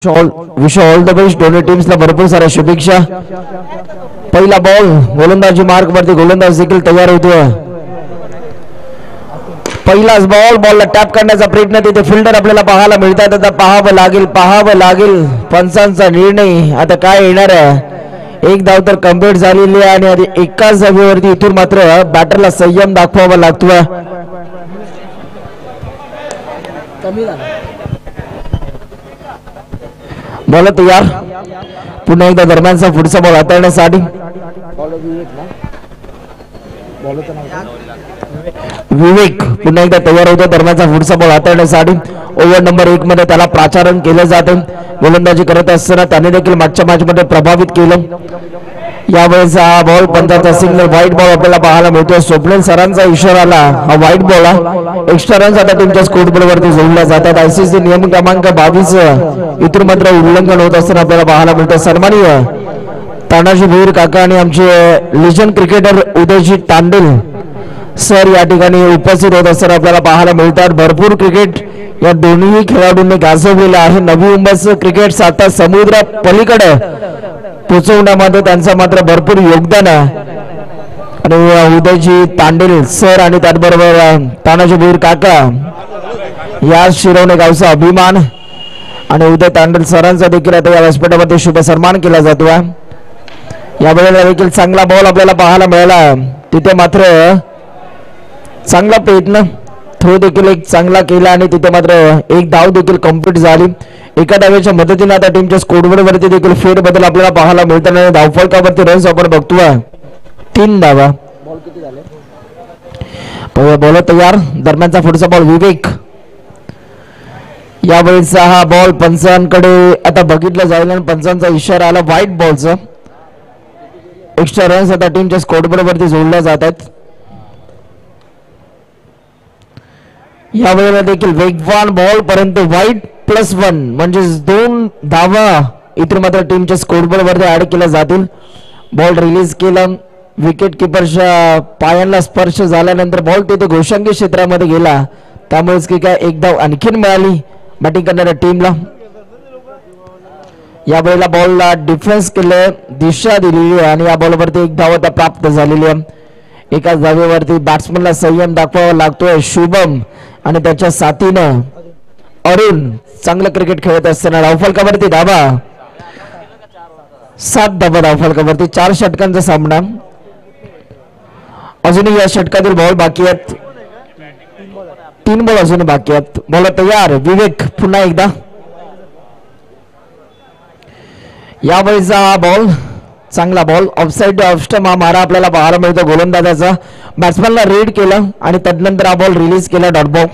Wish all the best दोन्ही टीम्सला भरपूर साऱ्या शुभेच्छा. पहिला बॉल गोलंदाजी मार्क वरती गोलंदाज देखील तयार होतोय. पहिलाच बॉलला टॅप करण्याचा प्रयत्न तिथे फिल्डर आपल्याला पाहायला मिळतात. आता पाहावं लागेल पंचांचा निर्णय आता काय येणार आहे. एक धाव तर कंप्लीट झालेली आहे आणि आधी एकाच धावेवरती इथून मात्र बॅटरला संयम दाखवावा लागतोय. बॉल तयार. पुन्हा एकदा दरम्यानचा पुढचा बॉल हाताळण्यासाठी विवेक पुन्हा एकदा तयार होतो. दरम्यानचा पुढचा बॉल हाताळण्यासाठी ओव्हर नंबर 1 मध्ये त्याला प्राचारण केलं जाते. गोलंदाजी करत असताना त्याने देखील मागच्या मॅच मध्ये प्रभावित केलं. यावेळेस हा बॉल पंचाचा सिग्नल व्हाईट बॉल आपल्याला पाहायला मिळतोय. स्वप्नील सरांचा इशारा आला. हा व्हाईट बॉल आहे. एक्स्ट्रा रन्स आता तुमच्या स्कोरबोर्ड वरती जोडल्या जातात. आयसीसी नियम क्रमांक 22 इथून मात्र उल्लंघन होत असताना आपल्याला पाहायला मिळतं. सन्माननीय तानाजी भोईर काका आणि आमचे legend cricketer Udayji Tandel sir या ठिकाणी उपस्थित होत असताना आपल्याला पाहायला मिळतात. भरपूर क्रिकेट या दोन्ही खेळाडूंनी गाजवलेलं आहे. नवी मुंबईचं क्रिकेट आता समुद्रा पलीकडे पोहोचवण्यामध्ये त्यांचं मात्र भरपूर योगदान आहे. आणि उदयजी तांडेल सर आणि त्याचबरोबर तानाजी भोईर काका या शिरवणे गावचा अभिमान आणि उदय तांडेल सरांचा देखील आता या व्यासपीठामध्ये शुभ सन्मान केला जातो. यावेळेला देखील चांगला बॉल आपल्याला पाहायला मिळाला. तिथे मात्र चांगला प्रयत्न थ्रो देखील एक चांगला केला आणि तिथे मात्र एक धाव देखील कंप्लीट झाली. एका धावेच्या मदतीने आता टीमच्या स्कोरबोर्ड वरती देखील फेर बदल आपल्याला पाहायला मिळतात आणि धावफलकावरती रन्स आपण बघतोय 3 धावा. बॉल तयार. दरम्यानचा पुढचा बॉल विवेक. यावेळेचा हा बॉल पंचांकडे आता बघितला जाईल आणि पंचांचा इशारा आला व्हाईट बॉलचा. एक्स्ट्रा रन्स आता टीमच्या स्कोरबोर्ड वरती जोडल्या जातात. यावेळेला देखील वेगवान बॉल परंतु व्हाईट +1 म्हणजे 2 धावा इथून मात्र टीमच्या स्कोरबोर्ड वरती ऍड केल्या जातील. बॉल रिलीज केला. विकेट किपरच्या पायांना स्पर्श झाल्यानंतर बॉल तिथे घोषंगी क्षेत्रामध्ये गेला. त्यामुळेच की काय एक धाव आणखीन मिळाली बॅटिंग करणाऱ्या टीमला. यावेळेला बॉलला डिफेन्स केले दिशा दिलेली आणि या बॉलवरती एक धाव आता प्राप्त झालेली आहे. एकाच धावेवरती बॅट्समनला संयम दाखवावा लागतोय. शुभम आणि त्याच्या साथीनं अरुण चांगलं क्रिकेट खेळत असताना धावफलकावरती धावा 7 धावा धावफलकावरती. 4 षटकांचा सामना. अजूनही या षटकातील बॉल बाकी आहेत. 3 बॉल अजून बाकी आहेत. बॉल तयार. विवेक पुन्हा एकदा. यावेळेचा हा बॉल चांगला बॉल ऑफसाइड ऑफ स्टंप हा मारा आपल्याला पाहायला मिळतो गोलंदाजाचा. बॅट्समॅनला रीड केलं आणि तदनंतर हा बॉल रिलीज केला डॉट बॉल.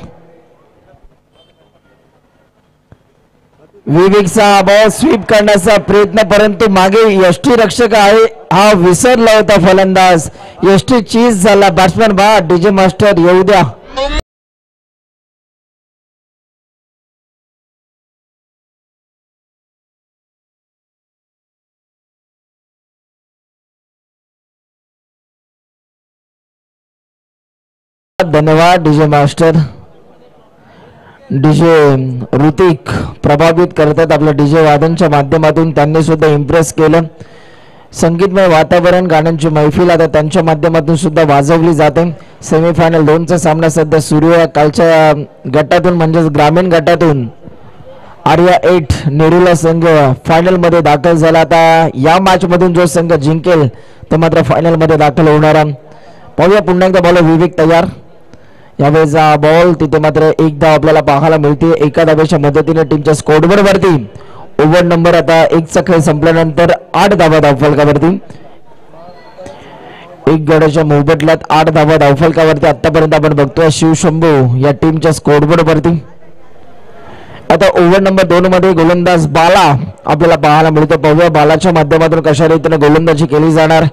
विवेकचा बॉल स्वीप करण्याचा प्रयत्न परंतु मागे यष्टी रक्षक आहे हा विसरला होता फलंदाज. यष्टी चीज झाला. बॅट्समॅन बा डीजे मास्टर येऊ द्या. धन्यवाद डीजे मास्टर. डीजे ऋतिक प्रभावित करतात आपल्या डीजे वादनच्या माध्यमातून. त्यांनी सुद्धा इम्प्रेस केलं. संगीतमय वातावरण गाण्यांची मैफिल आता त्यांच्या माध्यमातून सुद्धा वाजवली जाते. सेमीफायनल 2चा सामना सध्या सुरू आहे. कालच्या गटातून म्हणजेच ग्रामीण गटातून आर्या 8 नेरुला संघ फायनल मध्ये दाखल झाला. आता या मॅच मधून जो संघ जिंकेल तो मात्र फायनल मध्ये दाखल होणार. पाहूया पुन्हा एकदा बॉल विवेक तयार. यावेळेचा बॉल तिथे मात्र एक धाव आपल्याला पाहायला मिळते. एका धावेच्या मदतीने टीमच्या स्कोरबोर्ड वरती ओव्हर नंबर आता 1चा खेळ संपल्यानंतर 8 धावा धावफलकावरती. एक गड्याच्या मोबदल्यात 8 धावा धावफलकावरती आतापर्यंत आपण बघतोय शिवशंभू या टीमच्या स्कोरबोर्ड वरती. आता ओव्हर नंबर 2 मध्ये गोलंदाज बाला आपल्याला पाहायला मिळतो. पाहूया बालाच्या माध्यमातून कशा रीतीने गोलंदाजी केली जाणार.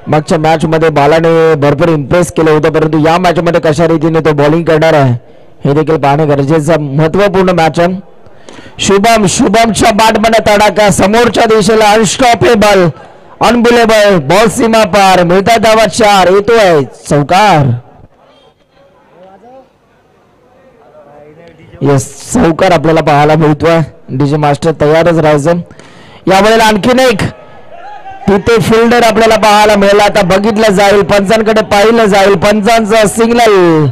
मागच्या मॅच मध्ये बालाने भरपूर इम्प्रेस केलं होतं परंतु या मॅच मध्ये कशा रीतीने तो बॉलिंग करणार आहे हे देखील पाहणे गरजेचं. महत्वपूर्ण मॅच आहे. शुभमच्या बॅटमध्ये तडाखा. समोरच्या दिशेला अनस्टॉपेबल अनबिलेबल बॉल सीमा पार. मिळतात धावा 4. येतोय चौकार. यस चौकार आपल्याला पाहायला मिळतोय. डीजे मास्टर तयारच राहायचं. यावेळेला आणखीन एक तिथे फिल्डर आपल्याला पाहायला मिळाला. आता बघितलं जाईल, पंचांकडे पाहिलं जाईल, पंचांचं सिग्नल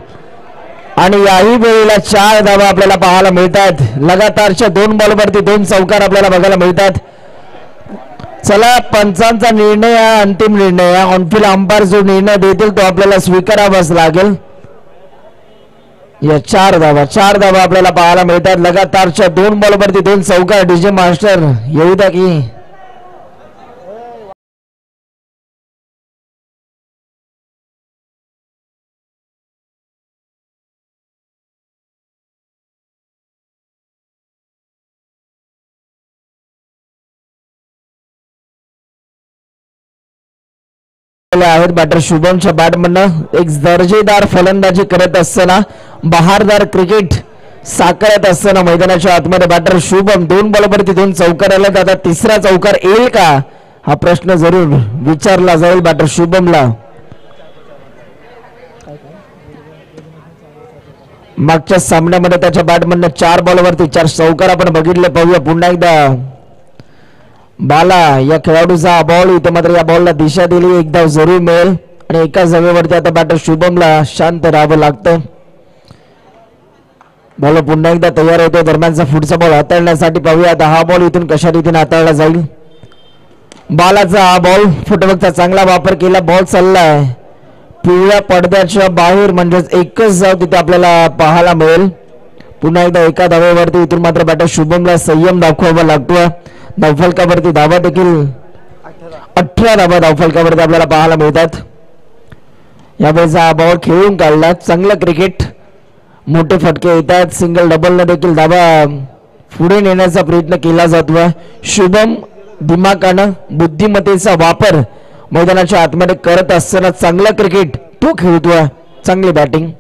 आणि याही वेळेला 4 धावा आपल्याला पाहायला मिळतात. लगातारच्या 2 बॉलवरती 2 चौकार आपल्याला बघायला मिळतात. चला पंचांचा निर्णय अंतिम निर्णय ऑनफिल्ड अंपायर जो निर्णय देतील तो आपल्याला स्वीकारावाच लागेल. या 4 धावा आपल्याला पाहायला मिळतात. लगातारच्या 2 बॉलवरती 2 चौकार. डीजे मास्टर येऊ द्या की आहेत. बॅटर शुभमच्या बॅटमधनं एक दर्जेदार फलंदाजी करत असताना बहारदार क्रिकेट साकारत असताना मैदानाच्या आतमध्ये बॅटर शुभम 2 बॉलवरती 2 चौकार आले. आता तिसरा चौकार येईल का हा प्रश्न जरूर विचारला जाईल बॅटर शुभमला. मागच्या सामन्यामध्ये त्याच्या बॅटमधनं 4 बॉलवरती 4 चौकार आपण बघितले. पाहूया पुन्हा एकदा बाला या खेळाडूचा बॉल. इथे मात्र या बॉलला दिशा दिली. एक धाव जरूर मिळेल आणि एका जागेवरती आता बॅटर शुभमला शांत राहावं लागतं. बॉल पुन्हा एकदा तयार होतो. दरम्यानचा पुढचा बॉल हाताळण्यासाठी पाहूया आता हा बॉल इथून कशा रीतीने हाताळला जाईल. बालाचा हा बॉल फुटवर्कचा चांगला वापर केला. बॉल चाललाय पिवळ्या पडद्याच्या बाहेर, म्हणजेच एकच धाव तिथे आपल्याला पाहायला मिळेल. पुन्हा एकदा एका धावेवरती इथून मात्र बॅटर शुभमला संयम दाखवावा लागतो. धावफलकावरती धावा देखील 18 धावा धावफलकावरती आपल्याला पाहायला मिळतात. यावेळेचा हा बॉल खेळून काढला. चांगलं क्रिकेट, मोठे फटके येतात. सिंगल डबल न देखील धावा पुढे नेण्याचा प्रयत्न केला जातोय. शुभम दिमागानं बुद्धिमत्तेचा वापर मैदानाच्या आतमध्ये करत असताना चांगलं क्रिकेट तो खेळतोय. चांगली बॅटिंग.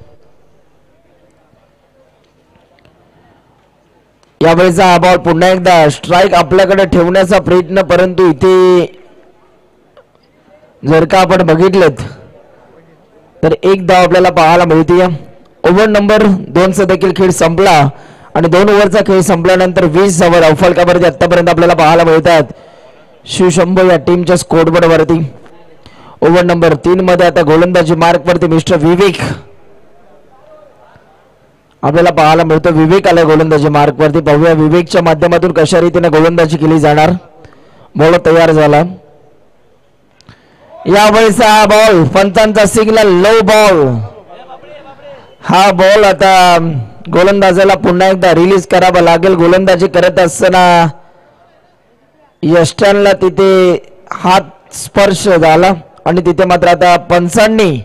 यावेळेचा हा बॉल पुन्हा एकदा स्ट्राईक आपल्याकडे ठेवण्याचा प्रयत्न, परंतु इथे जर का आपण बघितलेत तर एक धाव आपल्याला पाहायला मिळते. ओव्हर नंबर 2 चा देखील खेळ संपला आणि 2 ओव्हरचा खेळ संपल्यानंतर 20 धावा धावफलकावरती आतापर्यंत आपल्याला पाहायला मिळतात. शिवशंभू या टीमच्या स्कोरबोर्ड वरती ओव्हर नंबर 3 मध्ये आता गोलंदाजी मार्क वरती मिस्टर विवेक आपल्याला पाहायला मिळतो. विवेक आला गोलंदाजी मार्क वरती. पाहूया विवेकच्या माध्यमातून कशा रीतीने गोलंदाजी केली जाणार. बॉल तयार झाला. यावेळेचा हा बॉल पंचांचा सिग्नल लो बॉल. हा बॉल आता गोलंदाजाला पुन्हा एकदा रिलीज करावा लागेल. गोलंदाजी करत असताना यष्टनला तिथे हात स्पर्श झाला आणि तिथे मात्र आता पंचांनी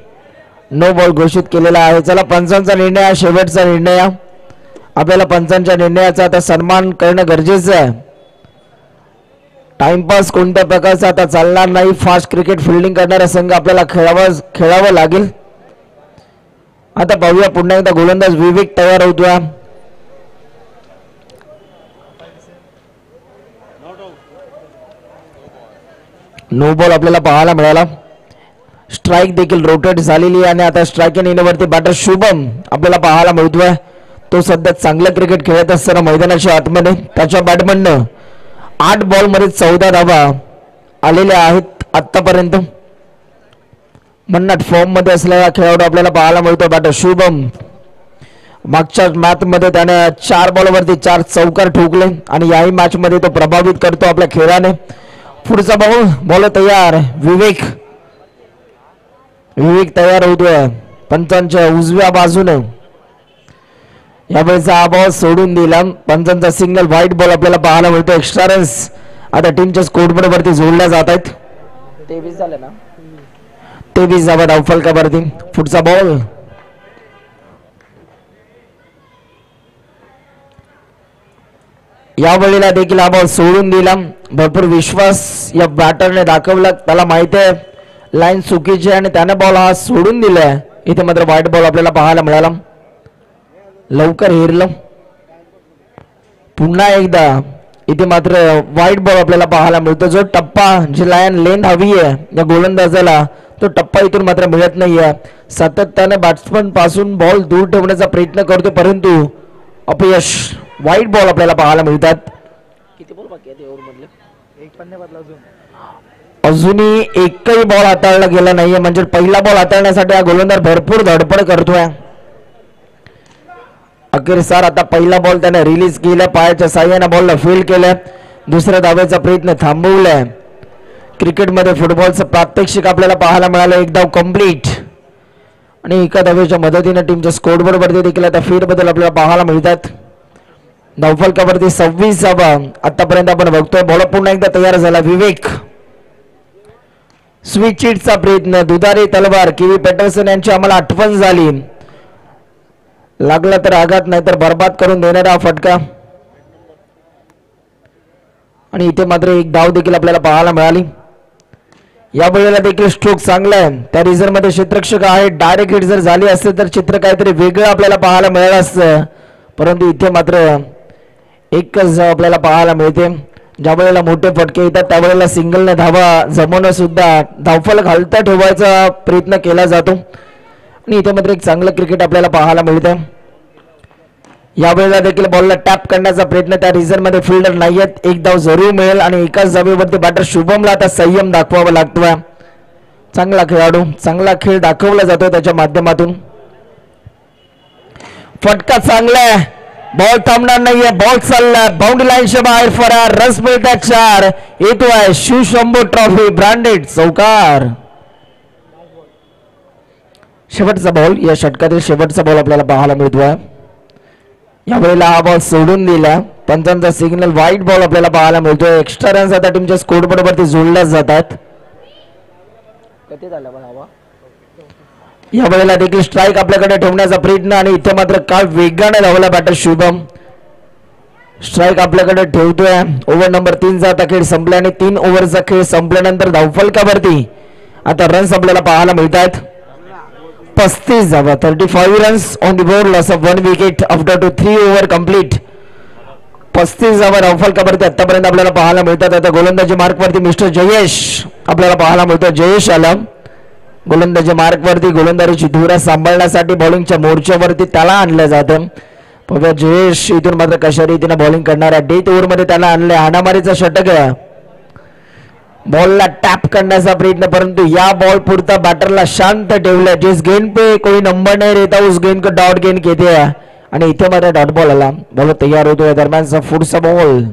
नो बॉल घोषित केलेला आहे. चला पंचांचा निर्णय हा शेवटचा निर्णय. आपल्याला पंचांच्या निर्णयाचा आता सन्मान करणं गरजेचं आहे. टाइमपास कोणत्या प्रकारचा आता चालणार नाही. फास्ट क्रिकेट फिल्डिंग करणारा संघ आपल्याला खेळावं लागेल. आता पाहूया पुन्हा एकदा गोलंदाज विवेक तयार होतोय. नो बॉल आपल्याला पाहायला मिळाला. स्ट्राईक देखील रोटेट झालेली आहे आणि आता स्ट्राईक येण्यावरती बॅटर शुभम आपल्याला पाहायला मिळतोय. तो सध्या चांगलं क्रिकेट खेळत असताना मैदानाच्या आतमध्ये त्याच्या बॅटमधनं 8 बॉल मध्ये 14 धावा आलेल्या आहेत आतापर्यंत. मन्नाट फॉर्म मध्ये असलेला खेळाडू आपल्याला पाहायला मिळतो बॅटर शुभम. मागच्या मॅच मध्ये त्याने 4 बॉलवरती 4 चौकार ठोकले आणि याही मॅच मध्ये तो प्रभावित करतो आपल्या खेळाने. पुढचा बॉल तयार. विवेक तयार होतोय पंचांच्या उजव्या बाजूने. यावेळेचा हा बॉल सोडून दिला. पंचांचा सिग्नल व्हाईट बॉल आपल्याला पाहायला मिळतो. एक्स्ट्रा रन्स आता टीमच्या स्कोरबोर्ड वरती जोडल्या जात आहेत. 23 झाले ना. 23 धावा धावफलकावरती. पुढचा बॉल यावेळेला देखील हा बॉल सोडून दिला. भरपूर विश्वास या बॅटरने दाखवला. त्याला माहिती आहे लाईन चुकीची आणि त्याने बॉल हा सोडून दिलाय. इथे मात्र व्हाईट बॉल आपल्याला पाहायला मिळाला. लवकर हिरलं. पुन्हा एकदा इथे मात्र व्हाईट बॉल आपल्याला पाहायला मिळतो. जो टप्पा जी लाईन लेंथ हवी आहे या गोलंदाजाला तो टप्पा इथून मात्र मिळत नाहीये. सातत्याने बॅट्समन पासून बॉल दूर ठेवण्याचा प्रयत्न करतो परंतु अपयश. वाईट बॉल आपल्याला पाहायला मिळतात. किती बॉल बाकी आहेत ओव्हर मधले? एक पण नाही बदला अजून. अजूनही एकही बॉल हाताळला गेला नाहीये, म्हणजे पहिला बॉल हाताळण्यासाठी हा गोलंदाज भरपूर धडपड करतोय. अखेर सर आता पहिला बॉल त्याने रिलीज केला, पायाच्या साह्याने बॉलला फील्ड केलं, दुसऱ्या धावेचा प्रयत्न थांबवलाय. क्रिकेटमध्ये फुटबॉलचं प्रात्यक्षिक आपल्याला पाहायला मिळालं. एक धाव कंप्लीट आणि एका धावेच्या मदतीने टीमच्या स्कोरबोर्ड वरती देखील आता फेरबदल आपल्याला पाहायला मिळतात. धावफलकावरती 26 धावा आतापर्यंत आपण बघतोय. बॉल पुन्हा एकदा तयार झाला. विवेक. स्विच हिटचा प्रयत्न, दुधारी तलवार, केव्ही पॅटर्सन यांची आम्हाला आठवण झाली. लागला तर आघात, नाही तर बर्बाद करून देणारा हा फटका. आणि इथे मात्र एक धाव देखील आपल्याला पाहायला मिळाली. या वेळेला देखील स्ट्रोक चांगला आहे. त्या रिझर्व मध्ये क्षेत्ररक्षक आहे. डायरेक्ट हिट जर झाली असते तर चित्र काहीतरी वेगळं आपल्याला पाहायला मिळालं असतं, परंतु इथे मात्र एकच धाव आपल्याला पाहायला मिळते. ज्या वेळेला मोठे फटके येतात त्यावेळेला सिंगलने धावा जमवणं सुद्धा धावफलक हलता ठेवायचा प्रयत्न केला जातो. आणि इथे मात्र एक चांगलं क्रिकेट आपल्याला पाहायला मिळतं. यावेळेला देखील बॉलला टॅप करण्याचा प्रयत्न, त्या रिझर्व मध्ये फिल्डर नाहीयेत. एक धाव जरूर मिळेल आणि एकाच धावेवरती बॅटर शुभमला आता संयम दाखवावा लागतोय. चांगला खेळाडू, चांगला खेळ दाखवला जातो त्याच्या माध्यमातून. फटका चांगला आहे, बॉल थांबणार नाहीये, बॉल चालला बाउंड्री लाईनच्या बाहेर. फरार, रस मिळतात 4. येतोय शिवशंभू ट्रॉफी ब्रँडेड चौकार. शेवटचा बॉल, या षटकातील शेवटचा बॉल आपल्याला पाहायला मिळतोय. यावेळेला हा बॉल सोडून दिला, पंचांचा सिग्नल. वाईट बॉल आपल्याला पाहायला मिळतोय. एक्स्ट्रा रन्स आता टीमच्या स्कोरबोर्ड वरती जोडल्या जातात. यावेळेला देखील स्ट्राईक आपल्याकडे ठेवण्याचा प्रयत्न आणि इथे मात्र काय वेगाने धावला बॅटर शुभम. स्ट्राईक आपल्याकडे ठेवतोय. ओव्हर नंबर 3चा आता खेळ संपला आणि 3 ओव्हरचा खेळ संपल्यानंतर धावफलकावरती आता रन्स आपल्याला पाहायला मिळतात. 35 धावा, 35 runs on the board, loss of 1 wicket after two 3 over complete. 35 धावा धावफलकावरती आतापर्यंत आपल्याला पाहायला मिळतात. आता गोलंदाजी मार्कवरती मिस्टर जयेश आपल्याला पाहायला मिळतो. जयेश आला गोलंदाजी मार्कवरती. गोलंदाजीची धुरा सांभाळण्यासाठी बॉलिंगच्या मोर्चावरती त्याला आणलं जातं. बघा जयेश इथून मात्र कशा रीतीने बॉलिंग करणार आहे. डेथ ओव्हर मध्ये त्याला आणले. हाणामारीचा षटक आहे. बॉलला टॅप करण्याचा प्रयत्न, परंतु या बॉल पुरता बॅटरला शांत ठेवलं. जिस गेंद पे कोई नंबर नहीं रहता उस गेंद को डॉट गेंद कहते हैं. आणि इथे मध्ये डॉट बॉल आला. बॉल तयार होतोय. दरम्यानचा पुढचा बॉल.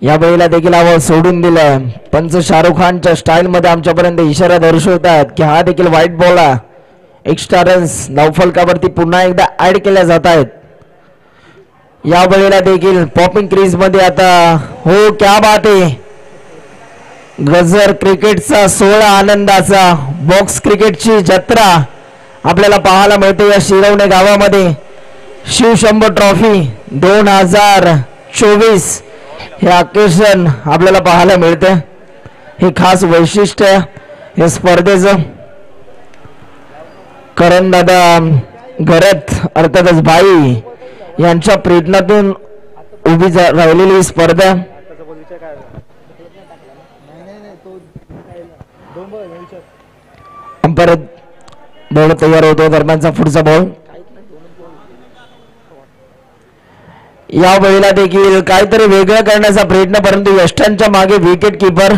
या वेळेला देखील हा बॉल सोडून दिलाय. पंच शाहरुख खानच्या स्टाईल मध्ये आमच्यापर्यंत इशारा दर्शवतात की हा देखील व्हाईट बॉल आहे. एक्स्ट्रा रन्स धावफलकावरती पुन्हा एकदा ऍड केल्या जात आहेत. या वेळेला देखील पॉपिंग क्रीज मध्ये आता हो क्या बात आहे. गजर क्रिकेटचा 16 आनंदाचा बॉक्स क्रिकेटची जत्रा आपल्याला पाहायला मिळते या शिरवणे गावामध्ये. शिवशंभू ट्रॉफी 2024 हे ऑकेशन आपल्याला पाहायला मिळते. हे खास वैशिष्ट्य या स्पर्धेचं. करण दादा घरत अर्थातच भाई यांच्या प्रयत्नातून उभी राहिलेली ही स्पर्धा. परत बॉल तयार होतो. दरम्यानचा पुढचा बॉल. या वेळेला देखील काहीतरी वेगळं करण्याचा प्रयत्न, परंतु वेस्टर्नच्या मागे विकेट किपर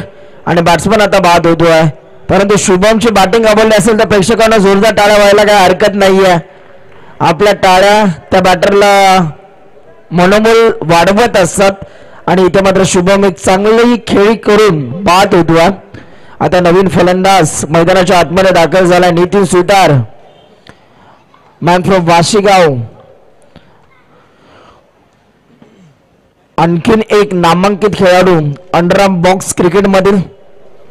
आणि बॅट्समन आता बाद होतोय. परंतु शुभमची बॅटिंग आवडली असेल तर प्रेक्षकांना जोरदार टाळ्या व्हायला काही हरकत नाहीये. आपल्या टाळ्या त्या बॅटरला मनोबल वाढवत असतात. आणि इथे मात्र शुभम एक चांगली खेळी करून बाद होतोय. आता नवीन फलंदाज मैदानाच्या आतमध्ये दाखल झाला. नितीन सुतार, मॅन फ्रॉम वाशीगाव. आणखीन एक नामांकित खेळाडू अंडरआर्म बॉक्स क्रिकेट मधील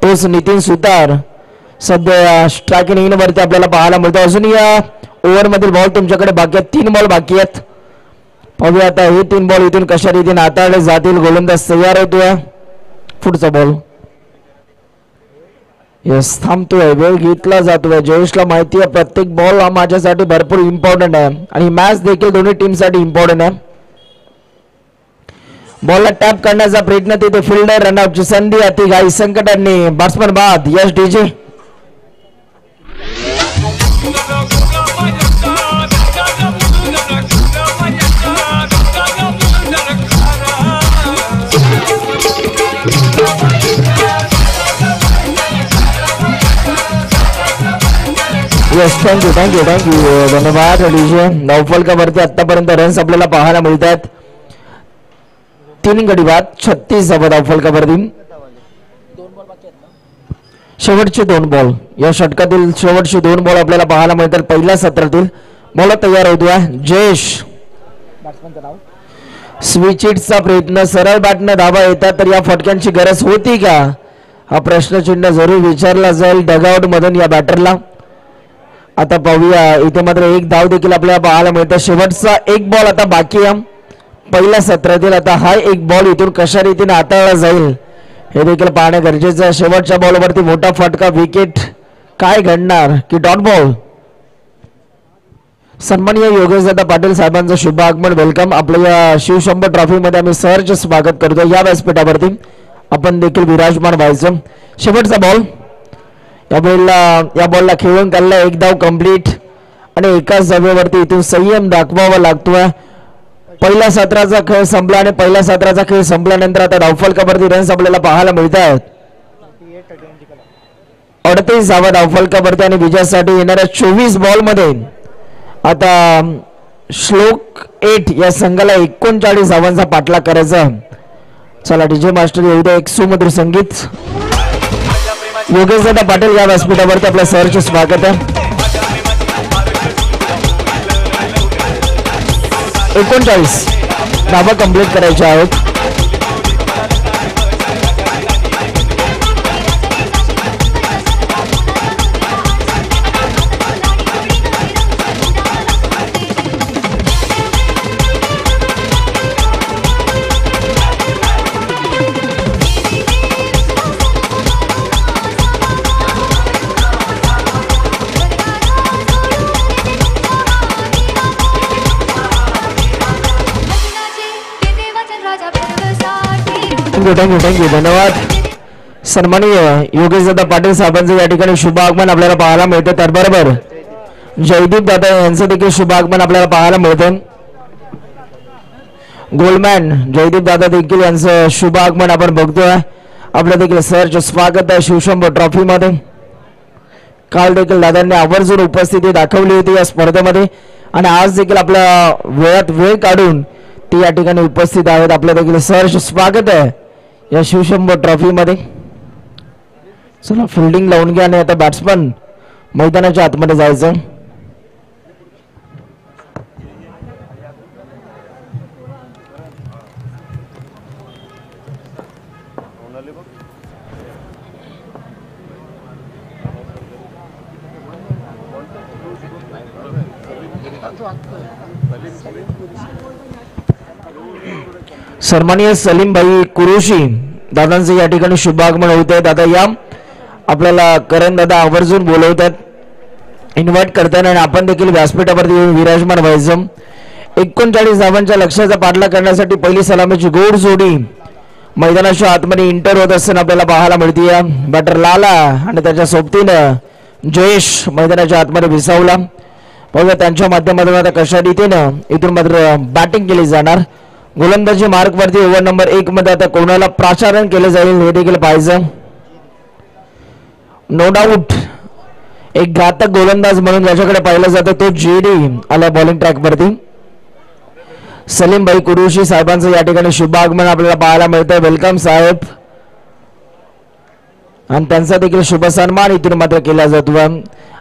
तोच नितीन सुतार सध्या स्ट्रायकिंग इन वरती आपल्याला पाहायला मिळतो. अजून या ओव्हर मधील बॉल तुमच्याकडे बाकी आहेत. 3 बॉल बाकी आहेत. पाहूया आता हे 3 बॉल इथून कशा रीतीने हाताळले जातील. गोलंदाज तयार होतोय. पुढचा बॉल. यस थांबतोय, वेळ घेतला जातोय. जयेशला माहिती आहे प्रत्येक बॉल हा माझ्यासाठी भरपूर इम्पॉर्टंट आहे आणि मॅच देखील दोन्ही टीम साठी इम्पॉर्टंट आहे. बॉलला टॅप करण्याचा प्रयत्न, तिथे फिल्डर रनआउटची संधी. अति घाई संकटांनी बॅट्समन बाद. Yes DJ yes thank you thank you thank you धन्यवाद डीजे. नौफलकावरती आतापर्यंत रन्स आपल्याला पाहायला मिळतात. 3 गडी बाद 36 धावा धावफलकावरती. शेवटचे 2 बॉल या षटकातील शेवटचे 2 बॉल आपल्याला पाहायला मिळतात पहिल्या सत्रातील. बॉल तयार होतोय जयेश. स्विचिटचा प्रयत्न सरळ बॅटनं धावा येतात तर या फटक्यांची गरज होती का हा प्रश्नचिन्ह जरूर विचारला जाईल डगआउट मधून या बॅटरला. आता पाहूया इथे मात्र 1 धाव देखील आपल्याला पाहायला मिळतं. शेवटचा 1 बॉल आता बाकी आहे पहिल्या सत्रातील. आता हा 1 बॉल इथून कशा रीतीने हाताळला जाईल हे देखील पाहणं गरजेचं आहे. शेवटच्या बॉलवरती मोठा फटका विकेट काय घडणार की डॉट बॉल. सन्माननीय योगेशदादा पाटील साहेबांचं शुभ आगमन वेलकम. आपल्या या शिवशंभर ट्रॉफी मध्ये आम्ही सहर्ष स्वागत करतो. या व्यासपीठावरती आपण देखील विराजमान व्हायचं. शेवटचा बॉल या बॉलला खेळून काढला. 1 धाव कंप्लीट आणि एकाच धावेवरती इथून संयम दाखवावा लागतोय. पहिल्या सत्राचा खेळ संपला आणि पहिल्या सत्राचा खेळ संपल्यानंतर आता धावफलकावरती रन्स आपल्याला पाहायला मिळतात. 38 धावा धावफलकावरती आणि विजयासाठी येणाऱ्या 24 बॉल मध्ये आता श्लोक 8 या संघाला 39 धावांचा पाठलाग करायचा. चला डीजे मास्टर येऊ द्या एक सुमधुर संगीत. योगेशदादा पाटील या व्यासपीठावरती आपलं सहर्ष स्वागत आहे. 39 धावा कंप्लीट करायच्या आहेत. थँक्यू धन्यवाद. सन्माननीय योगेशदादा पाटील साहेबांचं या ठिकाणी शुभ आगमन आपल्याला पाहायला मिळतं. त्याचबरोबर जयदीप दादा यांचं देखील शुभ आगमन आपल्याला पाहायला मिळतं. गोल्डमॅन जयदीप दादा देखील यांचं शुभ आगमन आपण बघतोय. आपलं देखील सहर्ष स्वागत आहे शिवशंभर ट्रॉफी मध्ये. काल देखील दादांनी आवर्जून उपस्थिती दाखवली होती या स्पर्धेमध्ये आणि आज देखील आपल्या वेळात वेळ काढून ती या ठिकाणी उपस्थित आहेत. आपलं देखील सहर्ष स्वागत आहे या शिवशंभर ट्रॉफी मध्ये. चला फिल्डिंग लावून घ्या आणि आता बॅट्समन मैदानाच्या आतमध्ये जायचं. सन्माननीय सलीम भाई कुरुशी दादांचं या ठिकाणी शुभ आगमन होत आहे. दादा या आपल्याला करण दादा आवर्जून बोलवतात इन्व्हाइट करताना आणि आपण देखील व्यासपीठावरती येऊन विराजमान व्हायचं. 39 धावांच्या लक्ष्याचा पाठलाग करण्यासाठी पहिली सलामीची गोड जोडी मैदानाच्या आतमध्ये इंटर होत असताना आपल्याला पाहायला मिळते. बॅटर लाला आणि त्याच्या सोबतीनं जयेश मैदानाच्या आतमध्ये विसावला. बघा त्यांच्या माध्यमातून आता कशा रीतीनं इथून मात्र बॅटिंग केली जाणार. गोलंदाजी मार्क वरती ओव्हर नंबर 1 मध्ये आता कोणाला प्राचारण केले जाईल हे देखील पाहायचं. नो डाऊट एक घातक गोलंदाज म्हणून ज्याच्याकडे पाहिलं जातं तो जेडी आला बॉलिंग ट्रॅक वरती. सलीम भाई कुरुशी साहेबांचं या ठिकाणी शुभ आगमन आपल्याला पाहायला मिळतंय. वेलकम साहेब. आणि त्यांचा देखील शुभ सन्मान इथून मात्र केला जातो.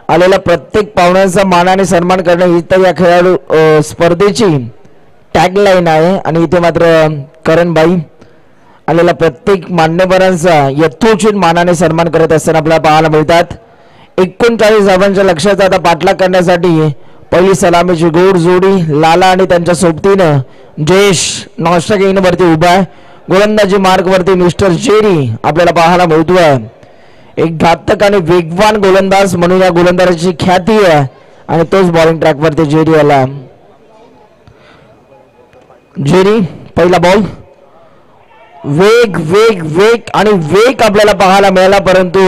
आलेल्या प्रत्येक पाहुण्यांचा मानाने सन्मान करणे ही तर या खेळाडू स्पर्धेची टॅगलाईन आहे. आणि इथे मात्र करणबाई आलेल्या प्रत्येक मान्यवरांचा यथोचित मानाने सन्मान करत असताना आपल्याला पाहायला मिळतात. 39 धावांच्या लक्ष्याचा आता पाठलाग करण्यासाठी पहिली सलामीची गोड जोडी लाला आणि त्यांच्या सोबतीनं जयेश नॉस्टॉक येईन वरती उभा आहे. गोलंदाजी मार्क वरती मिस्टर जेरी आपल्याला पाहायला मिळतोय. एक घातक आणि वेगवान गोलंदाज म्हणून या गोलंदाजाची ख्याती आहे आणि तोच बॉलिंग ट्रॅक वरती जेरी आला. जेरी पहिला बॉल वेग वेग वेग आणि वेग आपल्याला पाहायला मिळाला परंतु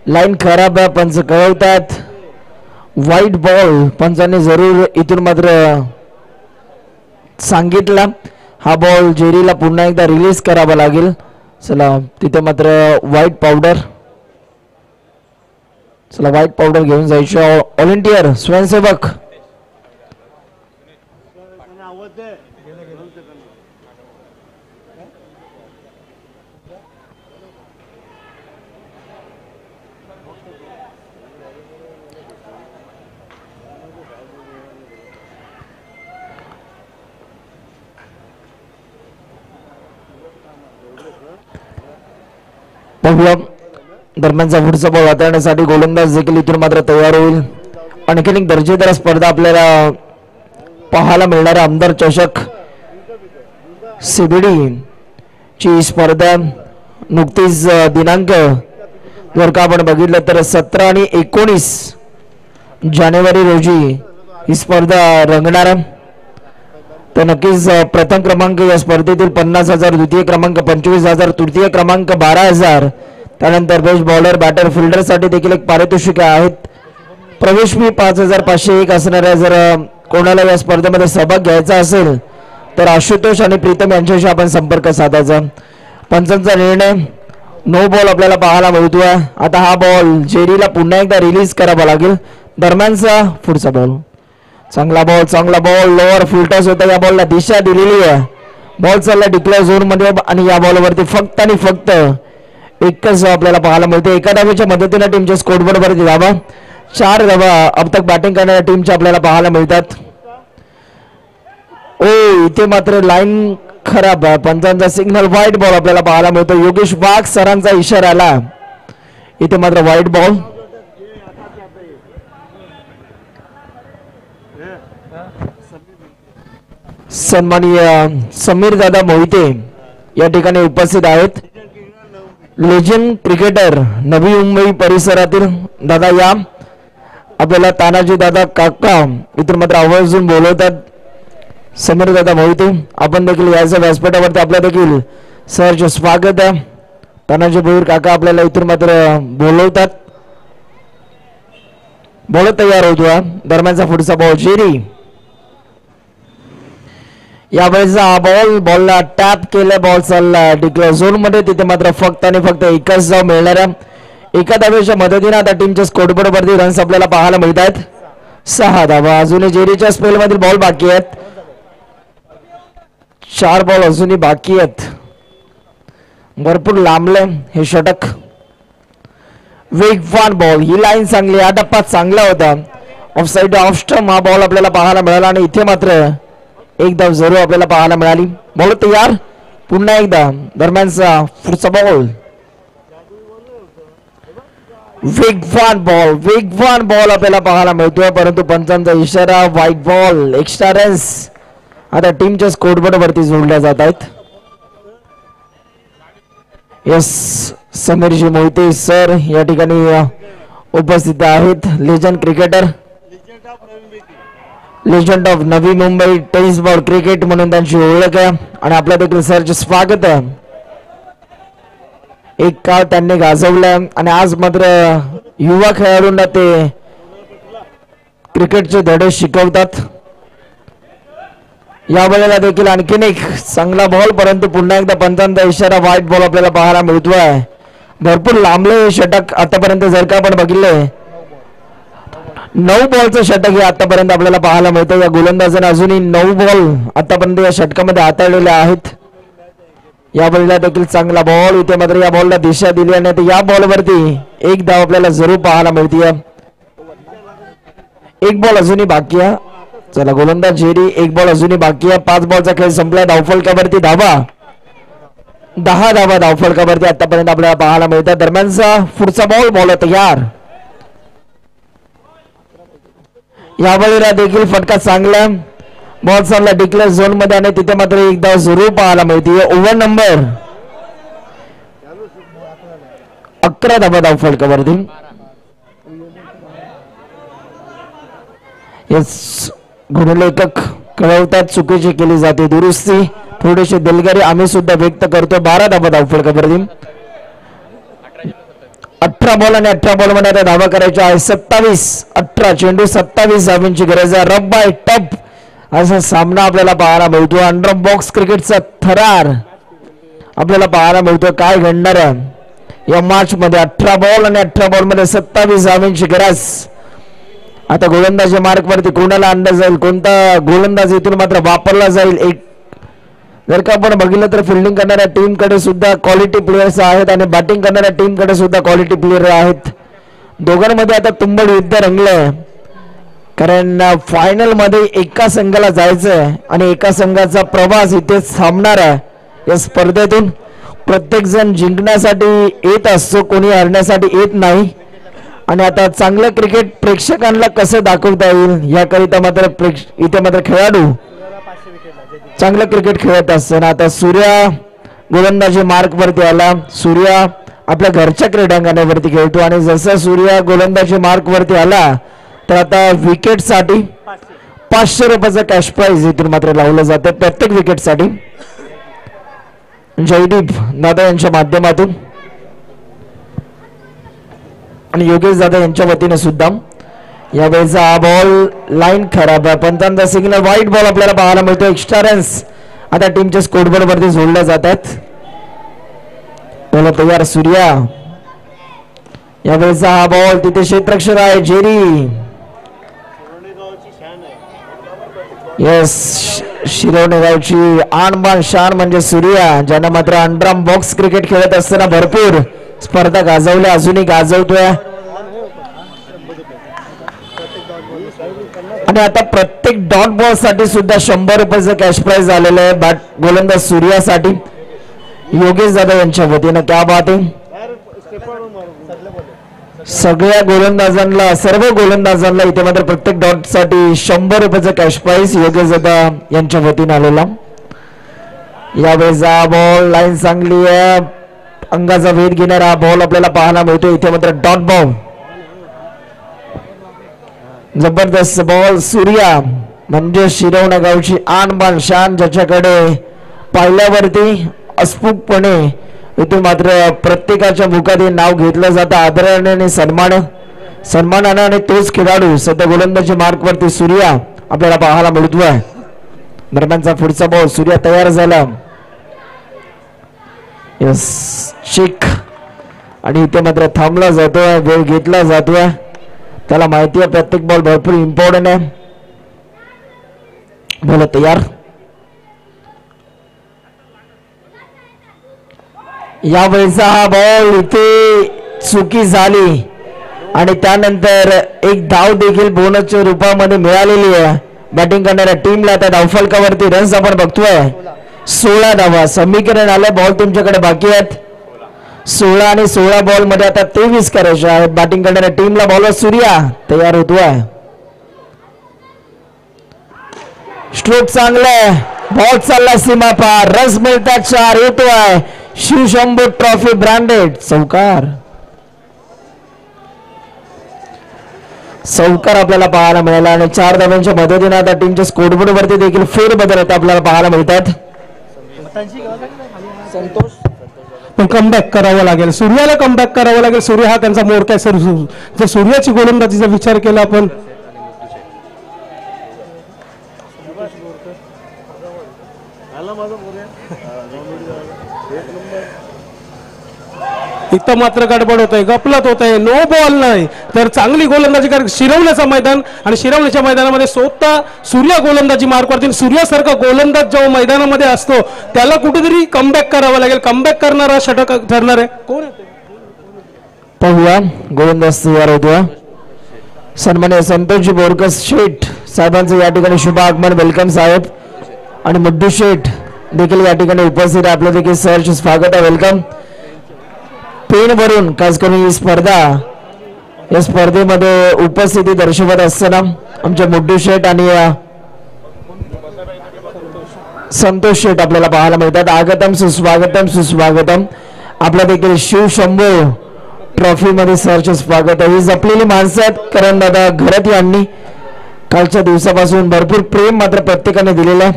लाईन खराब आहे. पंच कळवतात वाईट बॉल. पंचांनी जरूर इथून मात्र सांगितलं हा बॉल जेरीला पुन्हा एकदा रिलीज करावा लागेल. चला तिथे मात्र व्हाईट पावडर घेऊन जायची व्हॉलेंटियर स्वयंसेवक दरम्यानचा पुढचा बॉल हाताळण्यासाठी गोलंदाज देखील इथून मात्र तयार होईल. आणखीन एक दर्जेदार स्पर्धा आपल्याला पाहायला मिळणार. आमदार चषक सीबीडी ची स्पर्धा नुकतीच दिनांक जर का आपण बघितलं तर 17 आणि 19 जानेवारी रोजी ही स्पर्धा रंगणार. तर नक्कीच प्रथम क्रमांक या स्पर्धेतील 50,000, द्वितीय क्रमांक 25,000, तृतीय क्रमांक 12,000. त्यानंतर बेस्ट बॉलर बॅटर फिल्डर साठी देखील एक पारितोषिक आहेत. प्रवेश फी 5,501 असणार आहे. जर कोणाला या स्पर्धेमध्ये सहभाग घ्यायचा असेल तर आशुतोष आणि प्रीतम यांच्याशी आपण संपर्क साधायचा. पंचांचा निर्णय नो बॉल आपल्याला पाहायला मिळतोय. आता हा बॉल जेरीला पुन्हा एकदा रिलीज करावा लागेल. दरम्यानचा पुढचा बॉल चांगला बॉल लोअर फुलटॉस होता. या बॉलला दिशा दिलेली आहे. बॉल चालला डिक्लेअर झोन मध्ये आणि या बॉलवरती फक्त आणि फक्त एकच आपल्याला पाहायला मिळते. एका धावेच्या मदतीने टीमच्या स्कोरबोर्ड वरती धावा 4 धावा अब तक बॅटिंग करणाऱ्या टीमच्या आपल्याला पाहायला मिळतात. ओ इथे मात्र लाईन खराब आहे. पंचांचा सिग्नल व्हाईट बॉल आपल्याला पाहायला मिळतो. योगेश वाघ सरांचा इशारा आला. इथे मात्र व्हाईट बॉल. सन्माननीय समीर दादा मोहिते या ठिकाणी उपस्थित आहेत. लेजंड क्रिकेटर नवी मुंबई परिसरातील दादा या आपल्याला तानाजी दादा काका इतर मात्र आवर्जून बोलवतात. समीर दादा मोहिते आपण देखील याच्या व्यासपीठावरती आपल्या देखील सहर्ष स्वागत आहे. तानाजी भोईर काका आपल्याला इथून मात्र बोलवतात. बॉल तयार होतो. दरम्यानचा पुढचा बॉल जेरी. यावेळेचा हा बॉलला टॅप केलं. बॉल चालला डिक्लेअर झोन मध्ये. तिथे मात्र फक्त आणि फक्त एकच धाव मिळणार आहे. एका धावेच्या मदतीने आता टीमच्या स्कोरबोर्ड वरती रन्स आपल्याला पाहायला मिळत आहेत. 6 धावा. अजूनही जेरीच्या स्पेल मधील बॉल बाकी आहेत. 4 बॉल अजूनही बाकी आहेत. भरपूर लांबले हे षटक. वेगवान बॉल. ही लाईन चांगली. हा टप्पा चांगला होता. ऑफ साइड ऑफ स्टंप हा बॉल आपल्याला पाहायला मिळाला आणि इथे मात्र एक धाव जरूर आपल्याला पाहायला मिळाली. बॉल तयार पुन्हा एकदा. दरम्यानचा पुढचा बॉल वेगवान बॉल आपल्याला पाहायला मिळतोय. परंतु पंचांचा इशारा व्हाईट बॉल. एक्स्ट्रा रन्स आता टीमच्या स्कोरबोर्ड वरती जोडल्या जात आहेत. यस समीरजी मोहिते सर या ठिकाणी उपस्थित आहेत. Legend cricketer legend of Navi Mumbai tennis ball cricket म्हणून त्यांची ओळख आहे आणि आपल्या देखील सरचे स्वागत आहे. एक काळ त्यांनी गाजवलाय आणि आज मात्र युवा खेळाडूंना ते क्रिकेटचे धडे शिकवतात. या वेळेला देखील आणखीन एक चांगला बॉल. परंतु पुन्हा एकदा पंचांचा इशारा व्हाईट बॉल आपल्याला पाहायला मिळतोय. भरपूर लांबले हे षटक आतापर्यंत जर का आपण बघितले 9 बॉलचं षटक हे आतापर्यंत आपल्याला पाहायला मिळतं. या गोलंदाजाने अजूनही 9 बॉल आतापर्यंत या षटकामध्ये हाताळलेले आहेत. या बॉलला देखील चांगला बॉल. इथे मात्र या बॉलला दिशा दिली आणि या बॉलवरती एक धाव आपल्याला जरूर पाहायला मिळते. एक बॉल अजूनही बाकी आहे. चला गोलंदाज जेरी. एक बॉल अजूनही बाकी आहे. 5 बॉलचा खेळ संपला. धावफलकावरती धावा 10 धावा धावफलकावरती आतापर्यंत आपल्याला पाहायला मिळतात. दरम्यानचा पुढचा बॉल तयार. या वेळेला देखील फटका चांगला. बॉल चालला डिक्लेअर झोन मध्ये आणि तिथे मात्र एक धाव जरूर पाहायला मिळते. ओव्हर नंबर 11 धावा धावफलकावरती. गुणलेखक कळवतात चुकीची केली जाते दुरुस्ती. थोडीशी दिलगिरी आम्ही सुद्धा व्यक्त करतो. 12 धावा धावफलकावरती. 18 बॉल आणि 18 बॉल मध्ये आता धावा करायच्या आहे. 27-18 चेंडू 27 धावांची गरज आहे. रफ बाय टप असा सामना आपल्याला पाहायला मिळतो. अंडर बॉक्स क्रिकेटचा थरार आपल्याला पाहायला मिळतो. काय घडणार आहे या मॅच मध्ये. 18 बॉल आणि 18 बॉल मध्ये 27 धावांची गरज. आता गोलंदाजी मार्क वरती कोणाला अंदाज जाईल, कोणता गोलंदाज इथून मात्र वापरला जाईल. एक जर का आपण बघितलं तर फिल्डिंग करणाऱ्या टीम कडे सुद्धा क्वालिटी प्लेयर्स आहेत आणि बॅटिंग करणाऱ्या टीम कडे सुद्धा क्वालिटी प्लेयर आहेत. दोघांमध्ये आता तुंबड युद्ध रंगलंय, कारण फायनल मध्ये एका संघाला जायचंय आणि एका संघाचा प्रवास इथे थांबणार आहे. या स्पर्धेतून प्रत्येक जण जिंकण्यासाठी येत असतो, कोणी हरण्यासाठी येत नाही. आणि आता चांगलं क्रिकेट प्रेक्षकांना कसं दाखवता येईल याकरिता मात्र इथे मात्र खेळाडू चांगलं क्रिकेट खेळत असताना आता सूर्या गोलंदाजी मार्क वरती आला. सूर्या आपल्या घरच्या क्रीडांगणावरती खेळतो आणि जसं सूर्या गोलंदाजी मार्क वरती आला तर आता विकेट साठी 500 रुपयाचं कॅश प्राइज इथून मात्र लावलं जातं प्रत्येक विकेट साठी. जयदीप दादा यांच्या माध्यमातून आणि योगेश दादा यांच्या वतीने सुद्धा यावेळेचा हा बॉल लाईन खराब आहे. पंचांचा सिग्नल व्हाईट बॉल आपल्याला पाहायला मिळतो. एक्स्ट्रा रन्स आता टीमच्या स्कोरबोर्ड वरती जोडल्या जातात. तयार सूर्या, यावेळेचा हा बॉल तिथे क्षेत्ररक्षक आहे जेरी. येस, शिरवणे गावची आणबाण शान म्हणजे सूर्या, ज्यानं मात्र अंडरआर्म बॉक्स क्रिकेट खेळत असताना भरपूर स्पर्धा गाजवल्या, अजूनही गाजवतोय. आणि आता प्रत्येक डॉट बॉल साठी सुद्धा 100 रुपयाचं कॅश प्राइज आलेलं आहे गोलंदाज सूर्यासाठी योगेश दादा यांच्या वतीनं. क्या बात आहे. सगळ्या गोलंदाजांना सर्व गोलंदाजांना इथे मात्र प्रत्येक डॉट साठी 100 रुपयाचं कॅश प्राइज योगेश दादा यांच्या वतीनं आलेला. यावेळेचा बॉल लाईन चांगली आहे, अंगाचा वेध घेणारा बॉल आपल्याला पाहायला मिळतो. इथे मात्र डॉट बॉल, जबरदस्त बॉल. सूर्या म्हणजे शिरवणा गावची आणबाण शान, ज्याच्याकडे पाहिल्यावरती अस्फुटपणे इथे मात्र प्रत्येकाच्या मुखात हे नाव घेतलं जातं आदराने सन्मानानं आणि तोच खेळाडू सध्या गोलंदाजी मार्क वरती सूर्या आपल्याला पाहायला मिळतोय. दरम्यानचा पुढचा बॉल सूर्या तयार झाला. यस, चिक आणि इथे मात्र थांबला जातोय, वेळ घेतला जातोय. त्याला माहिती आहे प्रत्येक बॉल भरपूर इम्पॉर्टंट आहे. बोला तयार. यावेळेचा हा बॉल इथे चुकी झाली आणि त्यानंतर एक धाव देखील बोनसच्या रूपामध्ये मिळालेली आहे बॅटिंग करणाऱ्या टीमला. आता धावफलकावरती रन्स आपण बघतोय 16 धावा. समीकरण आलं, बॉल तुमच्याकडे बाकी आहेत. 16 आणि 16 बॉल मध्ये आता 23 करायचे आहेत बॅटिंग करणाऱ्या टीमला. बॉलर सूर्या तयार होतोय. स्ट्रोक चांगलाय, बॉल चालला सीमा पार, रस मिळतात 4. येतोय शिवशंभू ट्रॉफी ब्रँडेड चौकार. चौकार आपल्याला पाहायला मिळाला आणि 4 धावांच्या मदतीने आता टीमच्या स्कोरबोर्ड वरती देखील फेरबदल आपल्याला पाहायला मिळतात. पण कमबॅक करावं लागेल, सूर्याला कमबॅक करावं लागेल. सूर्य हा त्यांचा मोडका आहे. जर सूर्याची गोलंदाजीचा विचार केला आपण इथं मात्र गडबड होत आहे, गपलत होत आहे. नो बॉल नाही तर चांगली गोलंदाजी कर. शिरवण्याचं मैदान आणि शिरवण्याच्या मैदानामध्ये स्वतः सूर्या गोलंदाजी मार्क करतील. सूर्यासारखा गोलंदाज जेव्हा मैदानामध्ये असतो त्याला कुठेतरी कमबॅक करावं लागेल. कमबॅक करणारा षटक ठरणार आहे. कोण पाहूया. गोलंदाज तयार होतोय. सन्मान्य संतोषजी बोरकर शेठ साहेबांचं या ठिकाणी शुभ आगमन. वेलकम साहेब. आणि मुद्दू शेठ देखील या ठिकाणी उपस्थित आहे. आपलं देखील सहर्ष स्वागत आहे. वेलकम. पेन वरून खास करून ही स्पर्धा या स्पर्धेमध्ये उपस्थिती दर्शवत असताना आमचे मुद्दू शेठ आणि संतोष शेठ आपल्याला पाहायला मिळतात. आगतम सुस्वागतम सुस्वागतम. आपल्या देखील शिवशंभू ट्रॉफी मध्ये सहर्ष स्वागत आहे. ही जपलेली माणसं आहेत करण दादा घरात यांनी कालच्या दिवसापासून भरपूर प्रेम मात्र प्रत्येकाने दिलेलं आहे.